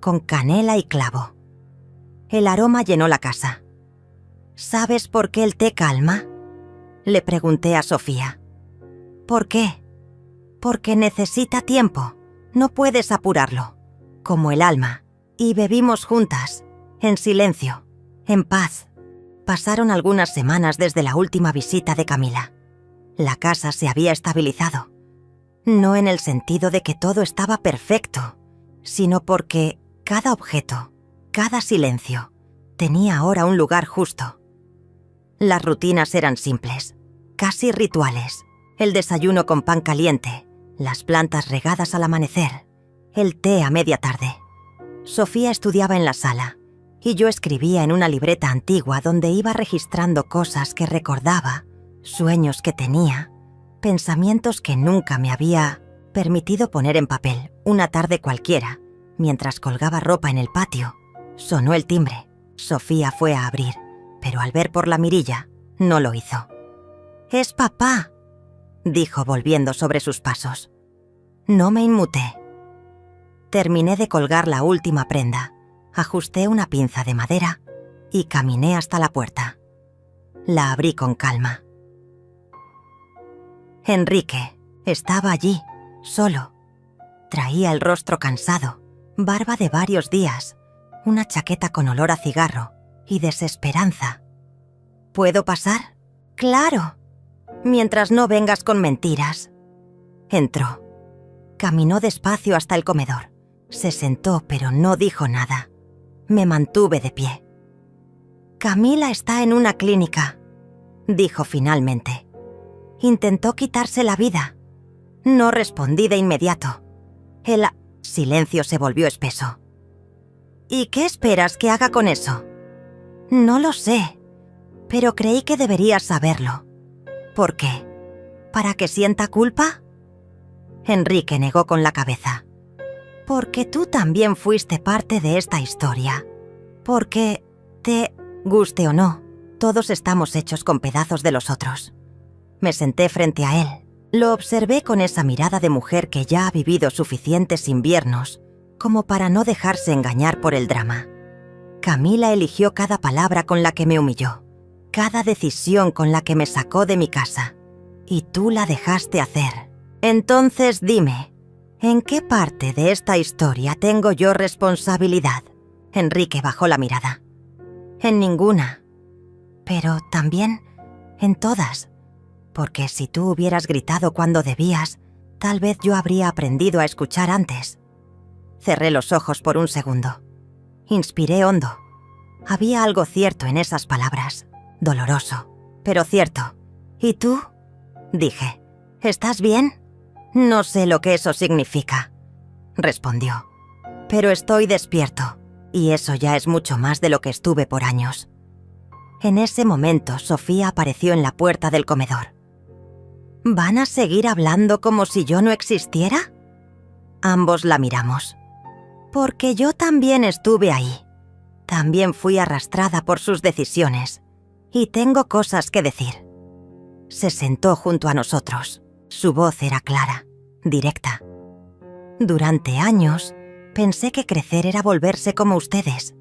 con canela y clavo. El aroma llenó la casa. ¿Sabes por qué el té calma?, le pregunté a Sofía. ¿Por qué? Porque necesita tiempo. No puedes apurarlo. Como el alma. Y bebimos juntas, en silencio, en paz. Pasaron algunas semanas desde la última visita de Camila. La casa se había estabilizado. No en el sentido de que todo estaba perfecto, sino porque cada objeto, cada silencio, tenía ahora un lugar justo. Las rutinas eran simples, casi rituales. El desayuno con pan caliente, las plantas regadas al amanecer, el té a media tarde. Sofía estudiaba en la sala y yo escribía en una libreta antigua donde iba registrando cosas que recordaba, sueños que tenía, pensamientos que nunca me había permitido poner en papel. Una tarde cualquiera, mientras colgaba ropa en el patio, sonó el timbre. Sofía fue a abrir, pero al ver por la mirilla, no lo hizo. «Es papá», dijo volviendo sobre sus pasos. No me inmuté. Terminé de colgar la última prenda, ajusté una pinza de madera y caminé hasta la puerta. La abrí con calma. Enrique estaba allí, solo. Traía el rostro cansado, barba de varios días, una chaqueta con olor a cigarro y desesperanza. «¿Puedo pasar?» «Claro, mientras no vengas con mentiras». Entró. Caminó despacio hasta el comedor. Se sentó, pero no dijo nada. Me mantuve de pie. «Camila está en una clínica», dijo finalmente. «Intentó quitarse la vida». No respondí de inmediato. El silencio se volvió espeso. «¿Y qué esperas que haga con eso?» «No lo sé, pero creí que deberías saberlo». «¿Por qué? ¿Para que sienta culpa?» Enrique negó con la cabeza. «Porque tú también fuiste parte de esta historia. Porque, te guste o no, todos estamos hechos con pedazos de los otros». Me senté frente a él. Lo observé con esa mirada de mujer que ya ha vivido suficientes inviernos como para no dejarse engañar por el drama. Camila eligió cada palabra con la que me humilló, cada decisión con la que me sacó de mi casa. Y tú la dejaste hacer. Entonces dime, ¿en qué parte de esta historia tengo yo responsabilidad? Enrique bajó la mirada. En ninguna. Pero también en todas. Porque si tú hubieras gritado cuando debías, tal vez yo habría aprendido a escuchar antes. Cerré los ojos por un segundo. Inspiré hondo. Había algo cierto en esas palabras. Doloroso, pero cierto. ¿Y tú?, dije. ¿Estás bien? No sé lo que eso significa, respondió. Pero estoy despierto, y eso ya es mucho más de lo que estuve por años. En ese momento, Sofía apareció en la puerta del comedor. ¿Van a seguir hablando como si yo no existiera? Ambos la miramos. Porque yo también estuve ahí. También fui arrastrada por sus decisiones. Y tengo cosas que decir. Se sentó junto a nosotros. Su voz era clara, directa. Durante años, pensé que crecer era volverse como ustedes.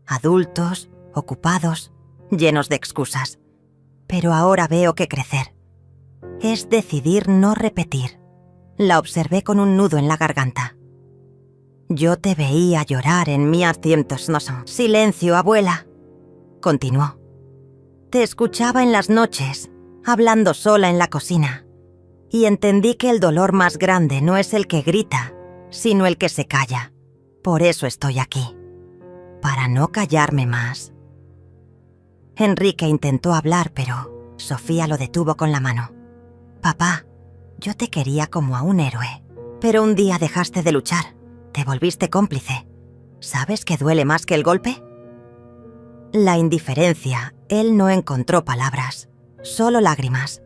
Adultos, ocupados, llenos de excusas. Pero ahora veo que crecer es decidir no repetir. La observé con un nudo en la garganta. Yo te veía llorar en mi asientos. Silencio, abuela, continuó. Te escuchaba en las noches, hablando sola en la cocina, y entendí que el dolor más grande no es el que grita, sino el que se calla. Por eso estoy aquí, para no callarme más. Enrique intentó hablar, pero Sofía lo detuvo con la mano. Papá, yo te quería como a un héroe, pero un día dejaste de luchar, te volviste cómplice. ¿Sabes qué duele más que el golpe? La indiferencia, él no encontró palabras, solo lágrimas.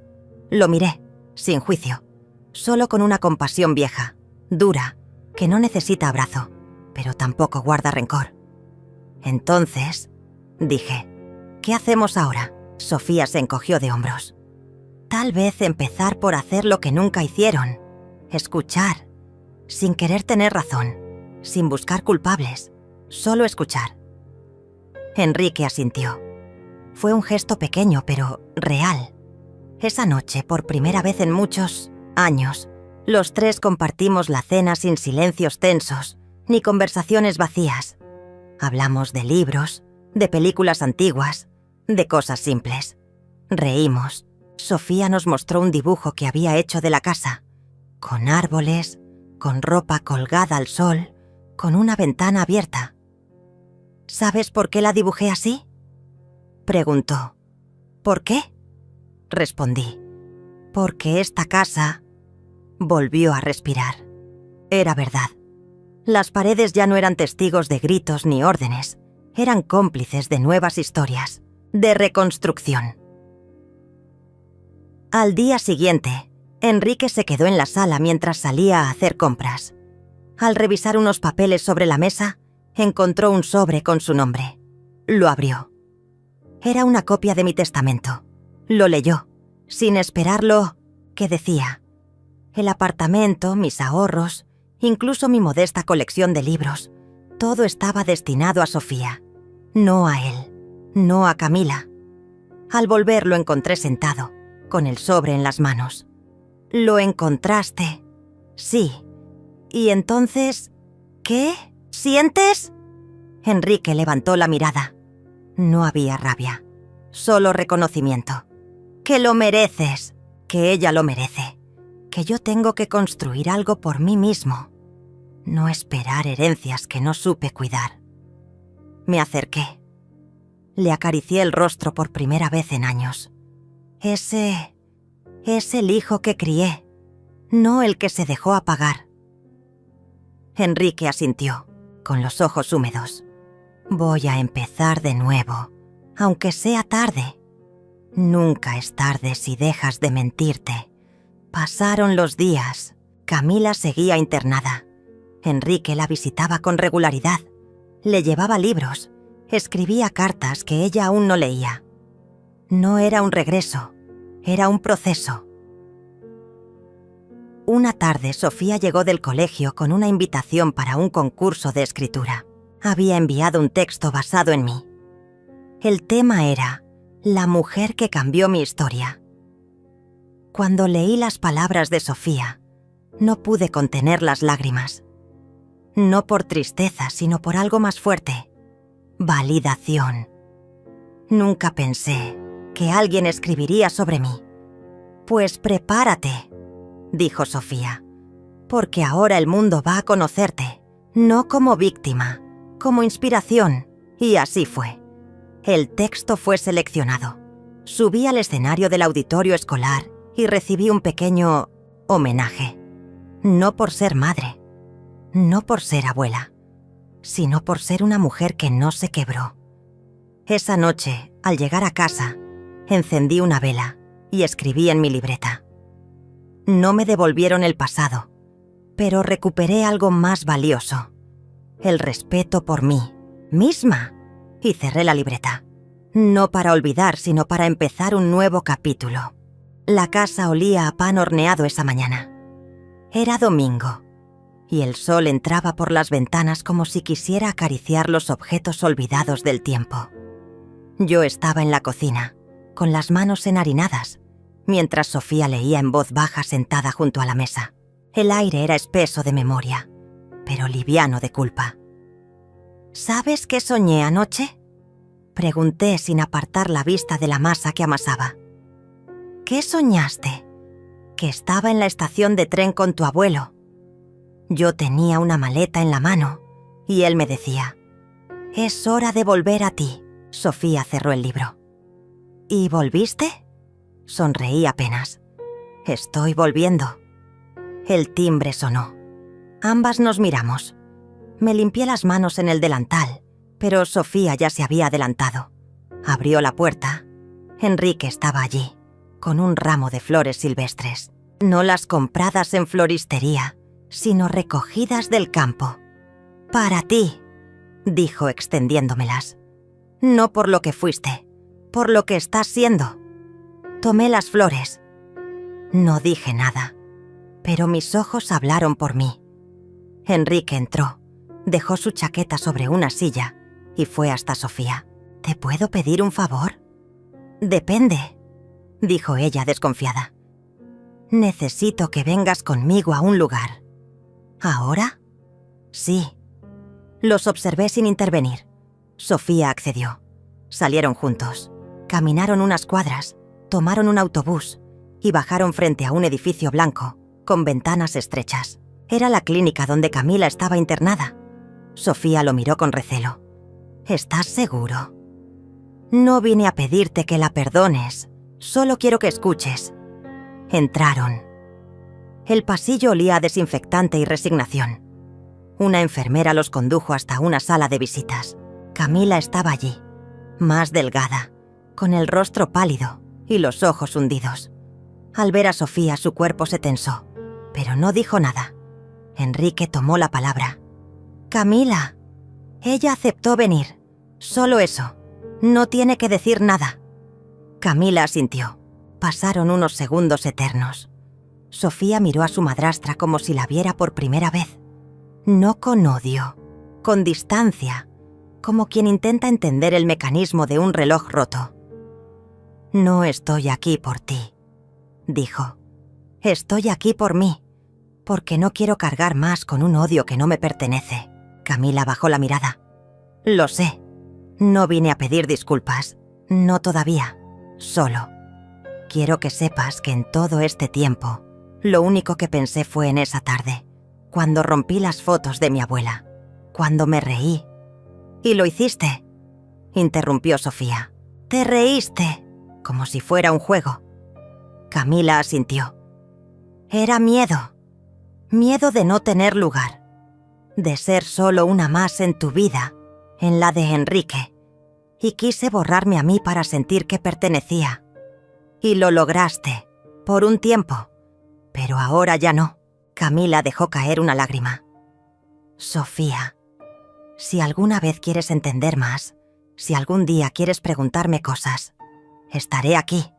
Lo miré, sin juicio, solo con una compasión vieja, dura, que no necesita abrazo, pero tampoco guarda rencor. Entonces, dije, ¿qué hacemos ahora? Sofía se encogió de hombros. Tal vez empezar por hacer lo que nunca hicieron. Escuchar, sin querer tener razón, sin buscar culpables, solo escuchar. Enrique asintió. Fue un gesto pequeño, pero real. Esa noche, por primera vez en muchos años, los tres compartimos la cena sin silencios tensos, ni conversaciones vacías. Hablamos de libros, de películas antiguas, de cosas simples. Reímos. Sofía nos mostró un dibujo que había hecho de la casa, con árboles, con ropa colgada al sol, con una ventana abierta. ¿Sabes por qué la dibujé así?, preguntó. ¿Por qué?, respondí. Porque esta casa volvió a respirar. Era verdad. Las paredes ya no eran testigos de gritos ni órdenes, eran cómplices de nuevas historias, de reconstrucción. Al día siguiente, Enrique se quedó en la sala mientras salía a hacer compras. Al revisar unos papeles sobre la mesa, encontró un sobre con su nombre. Lo abrió. Era una copia de mi testamento. Lo leyó. Sin esperarlo, ¿qué decía? El apartamento, mis ahorros, incluso mi modesta colección de libros, todo estaba destinado a Sofía. No a él, no a Camila. Al volver lo encontré sentado, con el sobre en las manos. ¿Lo encontraste? Sí. ¿Y entonces qué? ¿Sientes? Enrique levantó la mirada. No había rabia, solo reconocimiento. Que lo mereces, que ella lo merece, que yo tengo que construir algo por mí mismo, no esperar herencias que no supe cuidar. Me acerqué. Le acaricié el rostro por primera vez en años. Ese es el hijo que crié, no el que se dejó apagar. Enrique asintió, con los ojos húmedos. Voy a empezar de nuevo, aunque sea tarde. Nunca es tarde si dejas de mentirte. Pasaron los días. Camila seguía internada. Enrique la visitaba con regularidad. Le llevaba libros. Escribía cartas que ella aún no leía. No era un regreso, era un proceso. Una tarde, Sofía llegó del colegio con una invitación para un concurso de escritura. Había enviado un texto basado en mí. El tema era la mujer que cambió mi historia. Cuando leí las palabras de Sofía, no pude contener las lágrimas. No por tristeza, sino por algo más fuerte. Validación. Nunca pensé que alguien escribiría sobre mí. Pues prepárate, dijo Sofía, porque ahora el mundo va a conocerte, no como víctima, como inspiración, y así fue. El texto fue seleccionado. Subí al escenario del auditorio escolar y recibí un pequeño homenaje. No por ser madre, no por ser abuela, sino por ser una mujer que no se quebró. Esa noche, al llegar a casa, encendí una vela y escribí en mi libreta. No me devolvieron el pasado, pero recuperé algo más valioso, el respeto por mí misma, y cerré la libreta. No para olvidar, sino para empezar un nuevo capítulo. La casa olía a pan horneado esa mañana. Era domingo, y el sol entraba por las ventanas como si quisiera acariciar los objetos olvidados del tiempo. Yo estaba en la cocina, con las manos enharinadas, mientras Sofía leía en voz baja sentada junto a la mesa. El aire era espeso de memoria, pero liviano de culpa. ¿Sabes qué soñé anoche?, pregunté sin apartar la vista de la masa que amasaba. ¿Qué soñaste? Que estaba en la estación de tren con tu abuelo. Yo tenía una maleta en la mano y él me decía: «Es hora de volver a ti». Sofía cerró el libro. ¿Y volviste? Sonreí apenas. Estoy volviendo. El timbre sonó. Ambas nos miramos. Me limpié las manos en el delantal, pero Sofía ya se había adelantado. Abrió la puerta. Enrique estaba allí, con un ramo de flores silvestres. No las compradas en floristería, sino recogidas del campo. «Para ti», dijo extendiéndomelas. «No por lo que fuiste, por lo que estás siendo». Tomé las flores. No dije nada, pero mis ojos hablaron por mí. Enrique entró, dejó su chaqueta sobre una silla y fue hasta Sofía. «¿Te puedo pedir un favor?» «Depende», dijo ella desconfiada. «Necesito que vengas conmigo a un lugar». ¿Ahora? Sí. Los observé sin intervenir. Sofía accedió. Salieron juntos. Caminaron unas cuadras, tomaron un autobús y bajaron frente a un edificio blanco, con ventanas estrechas. Era la clínica donde Camila estaba internada. Sofía lo miró con recelo. ¿Estás seguro? No vine a pedirte que la perdones, solo quiero que escuches. Entraron. El pasillo olía a desinfectante y resignación. Una enfermera los condujo hasta una sala de visitas. Camila estaba allí, más delgada, con el rostro pálido y los ojos hundidos. Al ver a Sofía, su cuerpo se tensó, pero no dijo nada. Enrique tomó la palabra. «Camila». Ella aceptó venir, solo eso. No tiene que decir nada. Camila asintió. Pasaron unos segundos eternos. Sofía miró a su madrastra como si la viera por primera vez. No con odio, con distancia, como quien intenta entender el mecanismo de un reloj roto. «No estoy aquí por ti», dijo. «Estoy aquí por mí, porque no quiero cargar más con un odio que no me pertenece». Camila bajó la mirada. «Lo sé. No vine a pedir disculpas. No todavía. Solo. Quiero que sepas que en todo este tiempo, lo único que pensé fue en esa tarde, cuando rompí las fotos de mi abuela, cuando me reí». «¿Y lo hiciste?», interrumpió Sofía. «Te reíste, como si fuera un juego». Camila asintió. «Era miedo. Miedo de no tener lugar, de ser solo una más en tu vida, en la de Enrique, y quise borrarme a mí para sentir que pertenecía. Y lo lograste, por un tiempo, pero ahora ya no». Camila dejó caer una lágrima. «Sofía, si alguna vez quieres entender más, si algún día quieres preguntarme cosas, estaré aquí.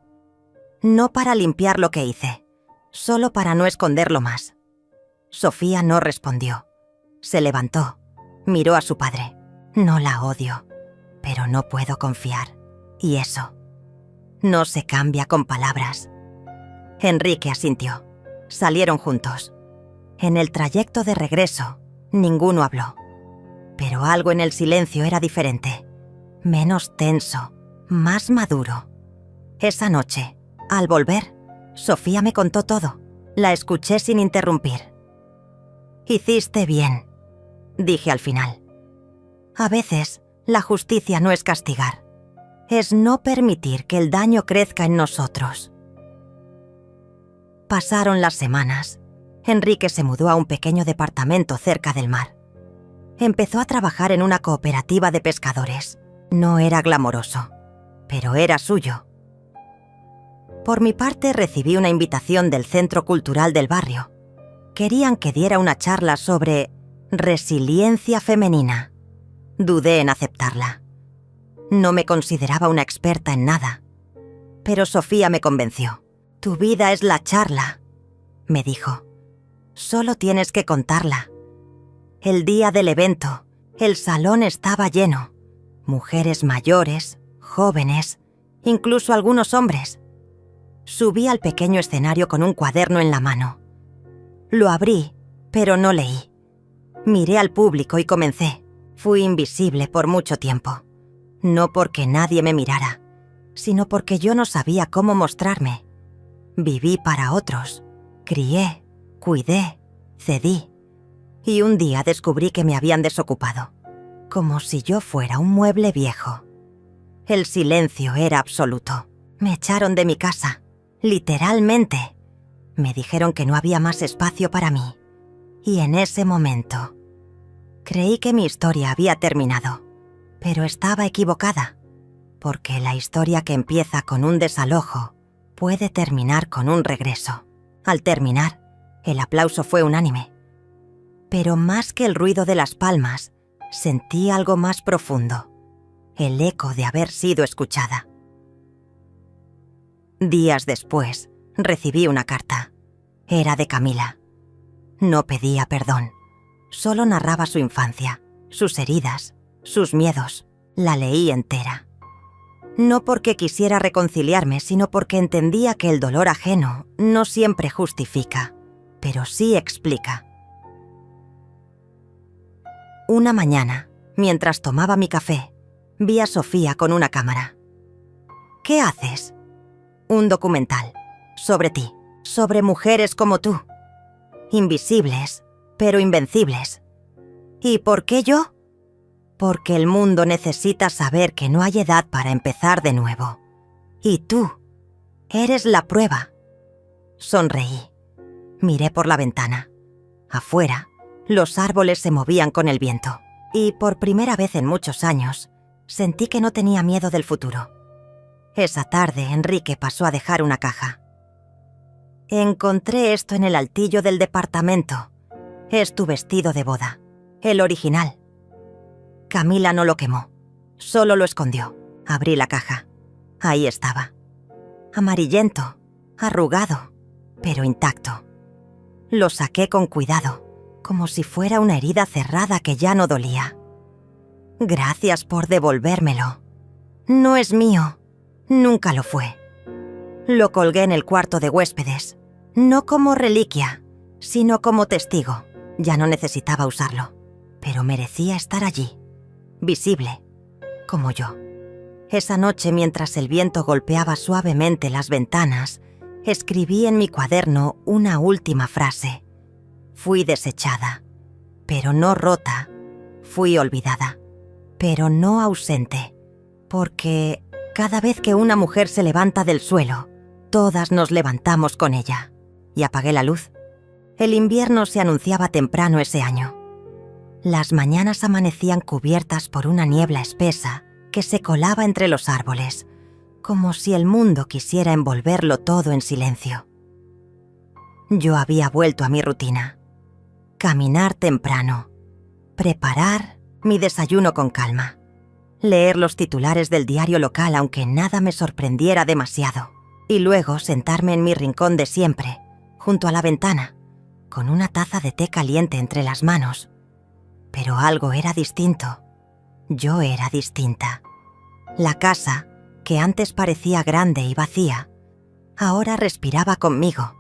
No para limpiar lo que hice, solo para no esconderlo más». Sofía no respondió. Se levantó, miró a su padre. «No la odio, pero no puedo confiar. Y eso no se cambia con palabras». Enrique asintió. Salieron juntos. En el trayecto de regreso, ninguno habló. Pero algo en el silencio era diferente. Menos tenso, más maduro. Esa noche, al volver, Sofía me contó todo. La escuché sin interrumpir. «Hiciste bien», dije al final. «A veces, la justicia no es castigar. Es no permitir que el daño crezca en nosotros». Pasaron las semanas. Enrique se mudó a un pequeño departamento cerca del mar. Empezó a trabajar en una cooperativa de pescadores. No era glamoroso, pero era suyo. Por mi parte, recibí una invitación del Centro Cultural del barrio. Querían que diera una charla sobre resiliencia femenina. Dudé en aceptarla. No me consideraba una experta en nada. Pero Sofía me convenció. «Tu vida es la charla», me dijo. «Solo tienes que contarla». El día del evento, el salón estaba lleno. Mujeres mayores, jóvenes, incluso algunos hombres. Subí al pequeño escenario con un cuaderno en la mano. Lo abrí, pero no leí. Miré al público y comencé. Fui invisible por mucho tiempo. No porque nadie me mirara, sino porque yo no sabía cómo mostrarme. Viví para otros. Crié, cuidé, cedí. Y un día descubrí que me habían desocupado, como si yo fuera un mueble viejo. El silencio era absoluto. Me echaron de mi casa, literalmente. Me dijeron que no había más espacio para mí. Y en ese momento, creí que mi historia había terminado. Pero estaba equivocada, porque la historia que empieza con un desalojo puede terminar con un regreso. Al terminar, el aplauso fue unánime. Pero más que el ruido de las palmas, sentí algo más profundo, el eco de haber sido escuchada. Días después, recibí una carta. Era de Camila. No pedía perdón, solo narraba su infancia, sus heridas, sus miedos. La leí entera. No porque quisiera reconciliarme, sino porque entendía que el dolor ajeno no siempre justifica, pero sí explica. Una mañana, mientras tomaba mi café, vi a Sofía con una cámara. «¿Qué haces?» «Un documental. Sobre ti. Sobre mujeres como tú. Invisibles, pero invencibles». «¿Y por qué yo?» «Porque el mundo necesita saber que no hay edad para empezar de nuevo. Y tú, eres la prueba». Sonreí. Miré por la ventana. Afuera, los árboles se movían con el viento. Y por primera vez en muchos años, sentí que no tenía miedo del futuro. Esa tarde, Enrique pasó a dejar una caja. «Encontré esto en el altillo del departamento. Es tu vestido de boda, el original». Camila no lo quemó, solo lo escondió. Abrí la caja. Ahí estaba. Amarillento, arrugado, pero intacto. Lo saqué con cuidado, como si fuera una herida cerrada que ya no dolía. Gracias por devolvérmelo. No es mío. Nunca lo fue. Lo colgué en el cuarto de huéspedes, no como reliquia, sino como testigo. Ya no necesitaba usarlo, pero merecía estar allí, visible, como yo. Esa noche, mientras el viento golpeaba suavemente las ventanas, escribí en mi cuaderno una última frase. Fui desechada, pero no rota. Fui olvidada, pero no ausente, porque cada vez que una mujer se levanta del suelo, todas nos levantamos con ella. Y apagué la luz. El invierno se anunciaba temprano ese año. Las mañanas amanecían cubiertas por una niebla espesa que se colaba entre los árboles, como si el mundo quisiera envolverlo todo en silencio. Yo había vuelto a mi rutina. Caminar temprano, preparar mi desayuno con calma, leer los titulares del diario local aunque nada me sorprendiera demasiado, y luego sentarme en mi rincón de siempre, junto a la ventana, con una taza de té caliente entre las manos. Pero algo era distinto. Yo era distinta. La casa, que antes parecía grande y vacía, ahora respiraba conmigo.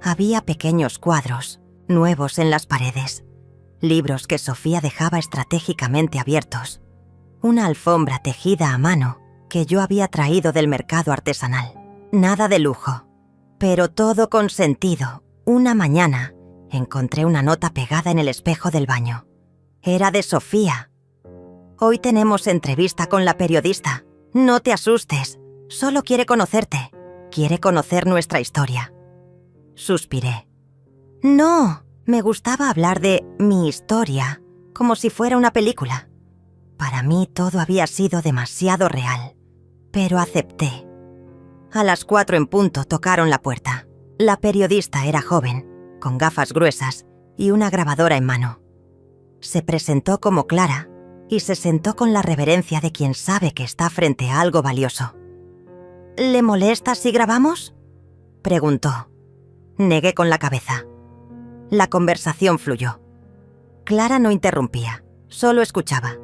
Había pequeños cuadros, nuevos en las paredes, libros que Sofía dejaba estratégicamente abiertos, una alfombra tejida a mano que yo había traído del mercado artesanal. Nada de lujo, pero todo con sentido. Una mañana encontré una nota pegada en el espejo del baño. Era de Sofía. Hoy tenemos entrevista con la periodista. No te asustes, solo quiere conocerte. Quiere conocer nuestra historia. Suspiré. No, me gustaba hablar de mi historia, como si fuera una película. Para mí todo había sido demasiado real, pero acepté. A las 4 en punto tocaron la puerta. La periodista era joven, con gafas gruesas y una grabadora en mano. Se presentó como Clara y se sentó con la reverencia de quien sabe que está frente a algo valioso. ¿Le molesta si grabamos?, preguntó. Negué con la cabeza. La conversación fluyó. Clara no interrumpía, solo escuchaba.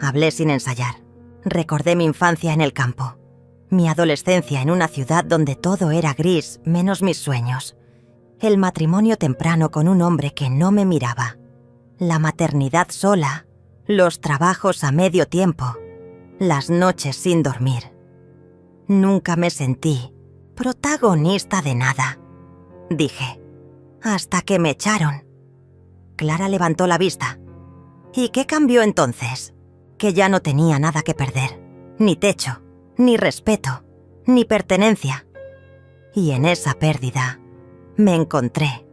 Hablé sin ensayar. Recordé mi infancia en el campo, mi adolescencia en una ciudad donde todo era gris menos mis sueños, el matrimonio temprano con un hombre que no me miraba, la maternidad sola, los trabajos a medio tiempo, las noches sin dormir. Nunca me sentí protagonista de nada, dije, hasta que me echaron. Clara levantó la vista. ¿Y qué cambió entonces? Que ya no tenía nada que perder, ni techo, ni respeto, ni pertenencia. Y en esa pérdida me encontré.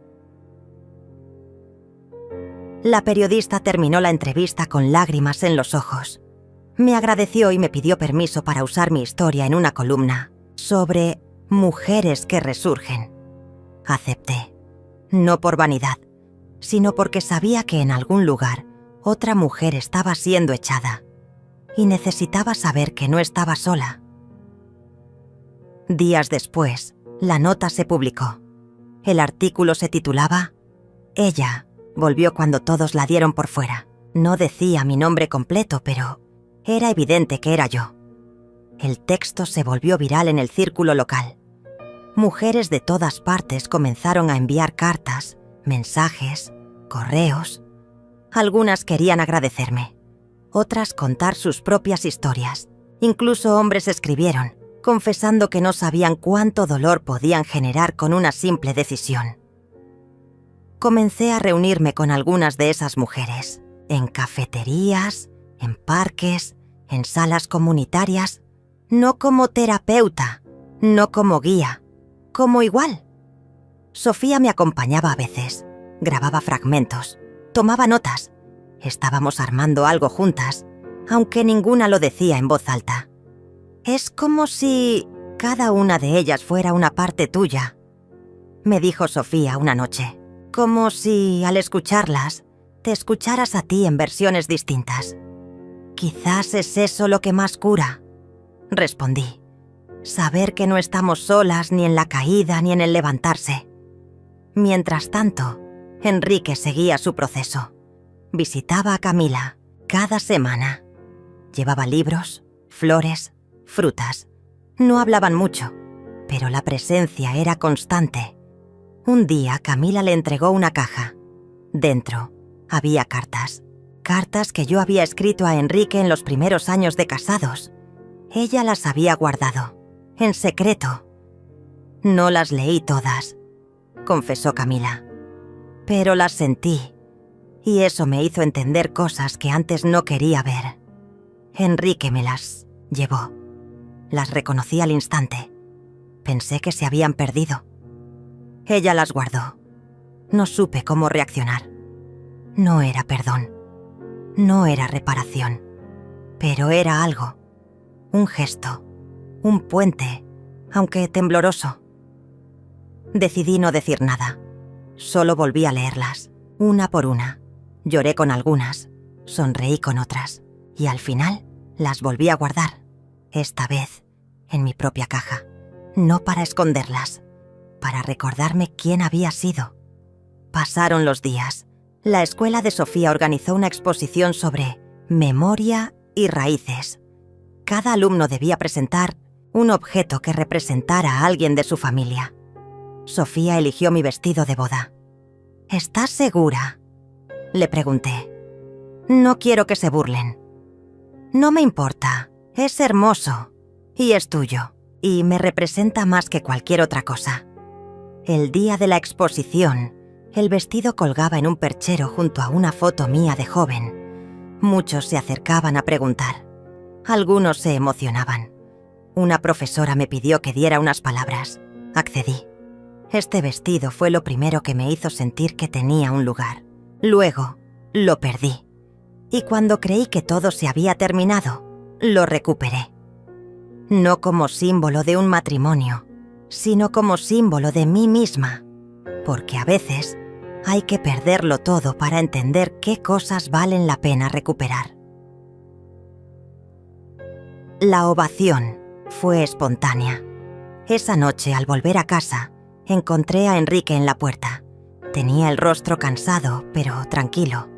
La periodista terminó la entrevista con lágrimas en los ojos. Me agradeció y me pidió permiso para usar mi historia en una columna sobre mujeres que resurgen. Acepté, no por vanidad, sino porque sabía que en algún lugar otra mujer estaba siendo echada y necesitaba saber que no estaba sola. Días después, la nota se publicó. El artículo se titulaba «Ella volvió cuando todos la dieron por fuera». No decía mi nombre completo, pero era evidente que era yo. El texto se volvió viral en el círculo local. Mujeres de todas partes comenzaron a enviar cartas, mensajes, correos. Algunas querían agradecerme, otras contar sus propias historias. Incluso hombres escribieron, confesando que no sabían cuánto dolor podían generar con una simple decisión. Comencé a reunirme con algunas de esas mujeres, en cafeterías, en parques, en salas comunitarias, no como terapeuta, no como guía, como igual. Sofía me acompañaba a veces, grababa fragmentos, tomaba notas. Estábamos armando algo juntas, aunque ninguna lo decía en voz alta. Es como si cada una de ellas fuera una parte tuya, me dijo Sofía una noche. Como si, al escucharlas, te escucharas a ti en versiones distintas. Quizás es eso lo que más cura. respondí. Saber que no estamos solas ni en la caída ni en el levantarse. Mientras tanto, Enrique seguía su proceso. Visitaba a Camila cada semana. Llevaba libros, flores, frutas. No hablaban mucho, pero la presencia era constante. Un día Camila le entregó una caja. Dentro había cartas. Cartas que yo había escrito a Enrique en los primeros años de casados. Ella las había guardado, en secreto. No las leí todas, confesó Camila. Pero las sentí, y eso me hizo entender cosas que antes no quería ver. Enrique me las llevó. Las reconocí al instante. Pensé que se habían perdido. Ella las guardó. No supe cómo reaccionar. No era perdón. No era reparación. Pero era algo. Un gesto. Un puente, aunque tembloroso. Decidí no decir nada. Solo volví a leerlas, una por una. Lloré con algunas, sonreí con otras. Y al final, las volví a guardar. Esta vez, en mi propia caja. No para esconderlas, para recordarme quién había sido. Pasaron los días. La escuela de Sofía organizó una exposición sobre memoria y raíces. Cada alumno debía presentar un objeto que representara a alguien de su familia. Sofía eligió mi vestido de boda. ¿Estás segura?, le pregunté. No quiero que se burlen. No me importa, es hermoso. Y es tuyo, y me representa más que cualquier otra cosa. El día de la exposición, el vestido colgaba en un perchero junto a una foto mía de joven. Muchos se acercaban a preguntar. Algunos se emocionaban. Una profesora me pidió que diera unas palabras. Accedí. Este vestido fue lo primero que me hizo sentir que tenía un lugar. Luego, lo perdí. Y cuando creí que todo se había terminado, lo recuperé. No como símbolo de un matrimonio, sino como símbolo de mí misma. Porque a veces hay que perderlo todo para entender qué cosas valen la pena recuperar. La ovación fue espontánea. Esa noche, al volver a casa, encontré a Enrique en la puerta. Tenía el rostro cansado, pero tranquilo.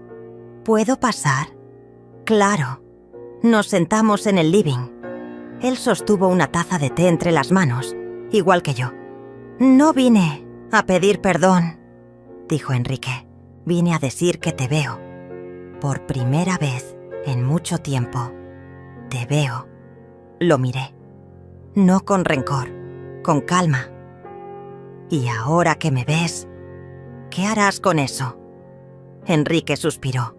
¿Puedo pasar? Claro. Nos sentamos en el living. Él sostuvo una taza de té entre las manos, igual que yo. No vine a pedir perdón, dijo Enrique. Vine a decir que te veo. Por primera vez en mucho tiempo, te veo. Lo miré. No con rencor, con calma. Y ahora que me ves, ¿qué harás con eso? Enrique suspiró.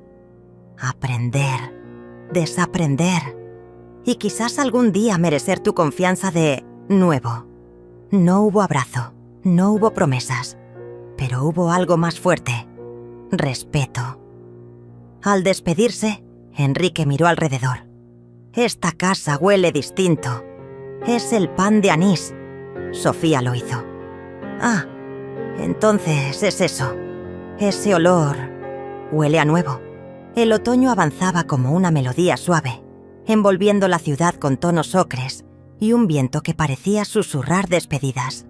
Aprender, desaprender, y quizás algún día merecer tu confianza de nuevo. No hubo abrazo, no hubo promesas, pero hubo algo más fuerte: respeto. Al despedirse, Enrique miró alrededor. Esta casa huele distinto. Es el pan de anís. Sofía lo hizo. Ah, entonces es eso. Ese olor huele a nuevo. El otoño avanzaba como una melodía suave, envolviendo la ciudad con tonos ocres y un viento que parecía susurrar despedidas.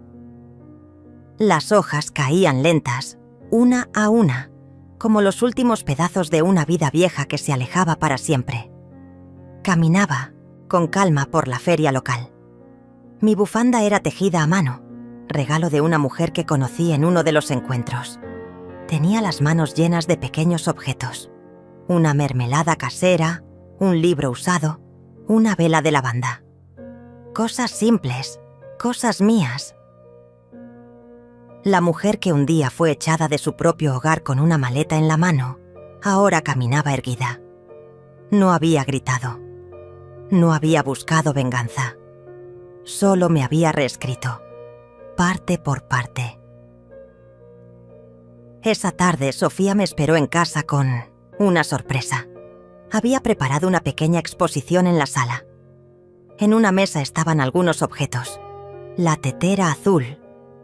Las hojas caían lentas, una a una, como los últimos pedazos de una vida vieja que se alejaba para siempre. Caminaba con calma por la feria local. Mi bufanda era tejida a mano, regalo de una mujer que conocí en uno de los encuentros. Tenía las manos llenas de pequeños objetos: una mermelada casera, un libro usado, una vela de lavanda. Cosas simples, cosas mías. La mujer que un día fue echada de su propio hogar con una maleta en la mano, ahora caminaba erguida. No había gritado. No había buscado venganza. Solo me había reescrito, parte por parte. Esa tarde, Sofía me esperó en casa con una sorpresa. Había preparado una pequeña exposición en la sala. En una mesa estaban algunos objetos: la tetera azul,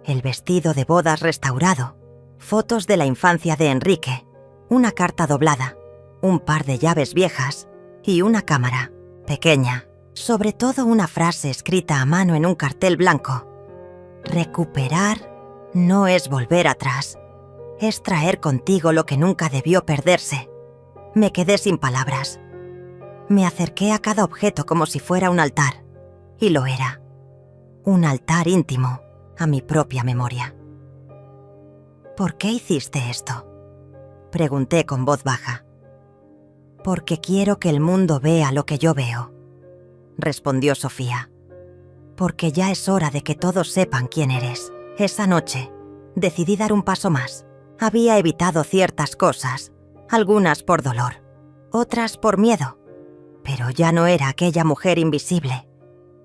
el vestido de bodas restaurado, fotos de la infancia de Enrique, una carta doblada, un par de llaves viejas y una cámara, pequeña, Sobre todo una frase escrita a mano en un cartel blanco. Recuperar no es volver atrás, es traer contigo lo que nunca debió perderse. Me quedé sin palabras. Me acerqué a cada objeto como si fuera un altar, y lo era. Un altar íntimo a mi propia memoria. ¿Por qué hiciste esto?, pregunté con voz baja. Porque quiero que el mundo vea lo que yo veo, respondió Sofía. Porque ya es hora de que todos sepan quién eres. Esa noche decidí dar un paso más. Había evitado ciertas cosas, algunas por dolor, otras por miedo, pero ya no era aquella mujer invisible.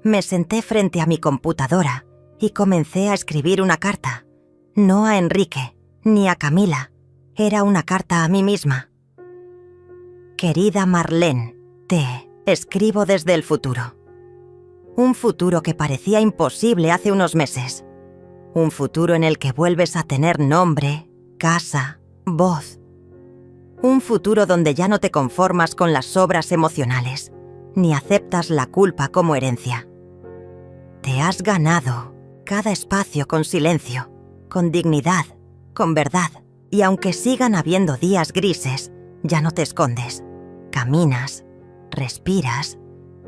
Me senté frente a mi computadora y comencé a escribir una carta. No a Enrique, ni a Camila. Era una carta a mí misma. Querida Marlene, te escribo desde el futuro. Un futuro que parecía imposible hace unos meses. Un futuro en el que vuelves a tener nombre, casa, voz. Un futuro donde ya no te conformas con las sobras emocionales, ni aceptas la culpa como herencia. Te has ganado cada espacio con silencio, con dignidad, con verdad. Y aunque sigan habiendo días grises, ya no te escondes. Caminas, respiras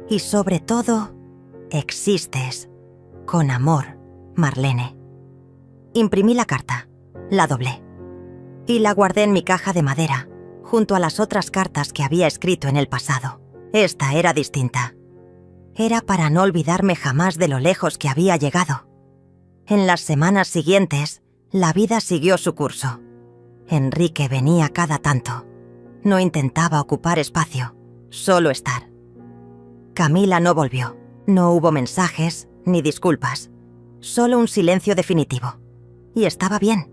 y sobre todo, existes. Con amor, Marlene. Imprimí la carta, la doblé y la guardé en mi caja de madera, junto a las otras cartas que había escrito en el pasado. Esta era distinta. Era para no olvidarme jamás de lo lejos que había llegado. En las semanas siguientes, la vida siguió su curso. Enrique venía cada tanto. No intentaba ocupar espacio, solo estar. Camila no volvió. No hubo mensajes ni disculpas, solo un silencio definitivo. Y estaba bien.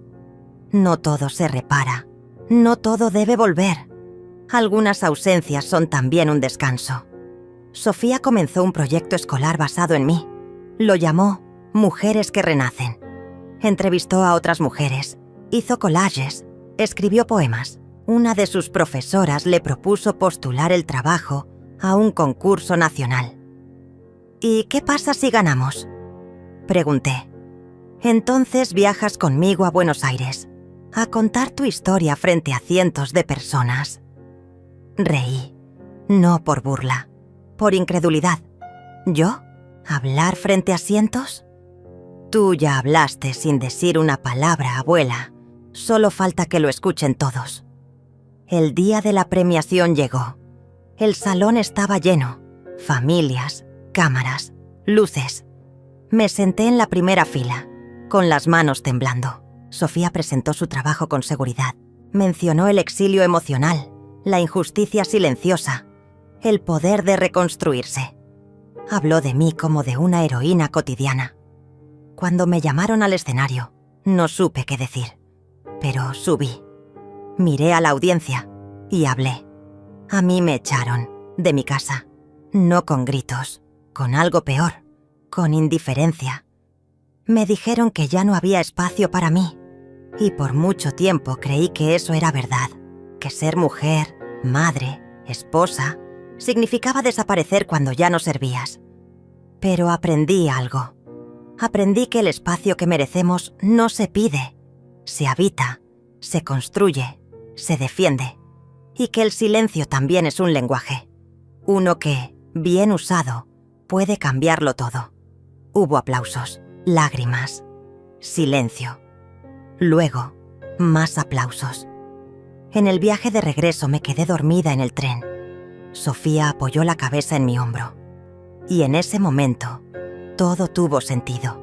No todo se repara, no todo debe volver. Algunas ausencias son también un descanso. Sofía comenzó un proyecto escolar basado en mí. Lo llamó Mujeres que Renacen. Entrevistó a otras mujeres, hizo collages, escribió poemas. Una de sus profesoras le propuso postular el trabajo a un concurso nacional. ¿Y qué pasa si ganamos?, pregunté. Entonces viajas conmigo a Buenos Aires, a contar tu historia frente a cientos de personas. Reí, no por burla, por incredulidad. ¿Yo? ¿Hablar frente a cientos? Tú ya hablaste sin decir una palabra, abuela. Solo falta que lo escuchen todos. El día de la premiación llegó. El salón estaba lleno. Familias, cámaras, luces. Me senté en la primera fila, con las manos temblando. Sofía presentó su trabajo con seguridad. Mencionó el exilio emocional, la injusticia silenciosa, el poder de reconstruirse. Habló de mí como de una heroína cotidiana. Cuando me llamaron al escenario, no supe qué decir, pero subí. Miré a la audiencia y hablé. A mí me echaron de mi casa, no con gritos, con algo peor, con indiferencia. Me dijeron que ya no había espacio para mí, y por mucho tiempo creí que eso era verdad, que ser mujer, madre, esposa, significaba desaparecer cuando ya no servías. Pero aprendí algo. Aprendí que el espacio que merecemos no se pide, se habita, se construye, se defiende, y que el silencio también es un lenguaje, uno que, bien usado, puede cambiarlo todo. Hubo aplausos, lágrimas, silencio. Luego, más aplausos. En el viaje de regreso me quedé dormida en el tren. Sofía apoyó la cabeza en mi hombro. Y en ese momento, todo tuvo sentido.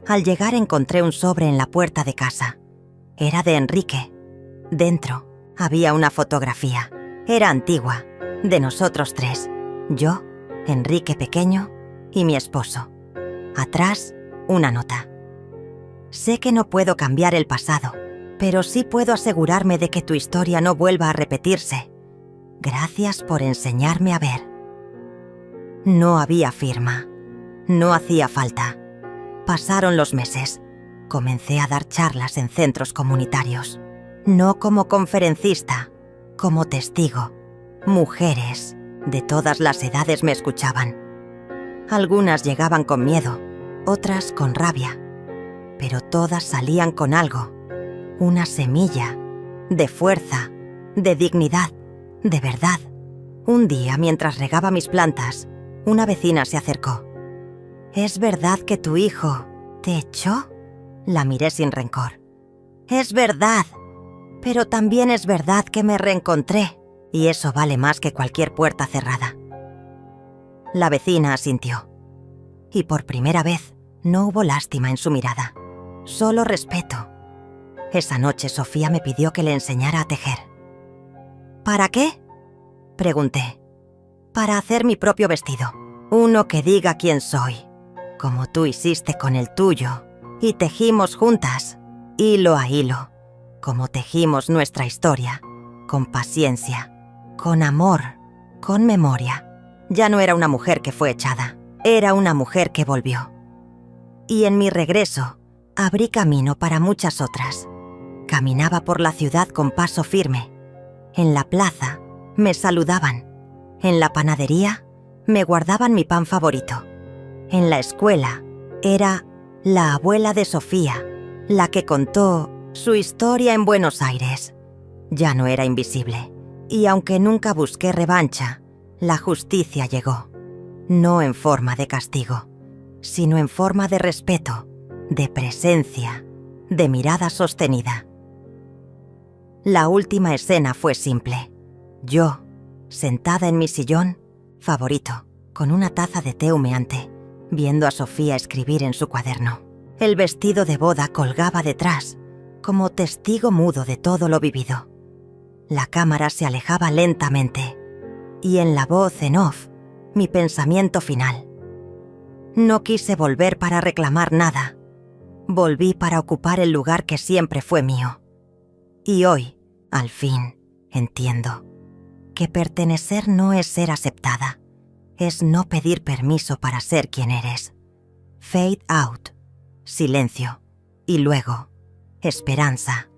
Al llegar encontré un sobre en la puerta de casa. Era de Enrique. Dentro había una fotografía. Era antigua, de nosotros tres. Yo, Enrique pequeño y mi esposo. Atrás, una nota. Sé que no puedo cambiar el pasado, pero sí puedo asegurarme de que tu historia no vuelva a repetirse. Gracias por enseñarme a ver. No había firma. No hacía falta. Pasaron los meses. Comencé a dar charlas en centros comunitarios. No como conferencista, como testigo. Mujeres de todas las edades me escuchaban. Algunas llegaban con miedo, otras con rabia, pero todas salían con algo, una semilla, de fuerza, de dignidad, de verdad. Un día, mientras regaba mis plantas, una vecina se acercó. ¿Es verdad que tu hijo te echó? La miré sin rencor. Es verdad, pero también es verdad que me reencontré, y eso vale más que cualquier puerta cerrada. La vecina asintió, y por primera vez no hubo lástima en su mirada, solo respeto. Esa noche Sofía me pidió que le enseñara a tejer. ¿Para qué?, pregunté. Para hacer mi propio vestido, uno que diga quién soy, como tú hiciste con el tuyo, y tejimos juntas, hilo a hilo, como tejimos nuestra historia, con paciencia, con amor, con memoria. Ya no era una mujer que fue echada, era una mujer que volvió. Y en mi regreso, abrí camino para muchas otras. Caminaba por la ciudad con paso firme. En la plaza, me saludaban. En la panadería, me guardaban mi pan favorito. En la escuela, era la abuela de Sofía, la que contó su historia en Buenos Aires. Ya no era invisible, y aunque nunca busqué revancha, la justicia llegó. No en forma de castigo, sino en forma de respeto, de presencia, de mirada sostenida. La última escena fue simple. Yo, sentada en mi sillón favorito, con una taza de té humeante, viendo a Sofía escribir en su cuaderno. El vestido de boda colgaba detrás, como testigo mudo de todo lo vivido. La cámara se alejaba lentamente, y en la voz en off, mi pensamiento final. No quise volver para reclamar nada. Volví para ocupar el lugar que siempre fue mío. Y hoy, al fin, entiendo que pertenecer no es ser aceptada, es no pedir permiso para ser quien eres. Fade out, silencio, y luego, esperanza.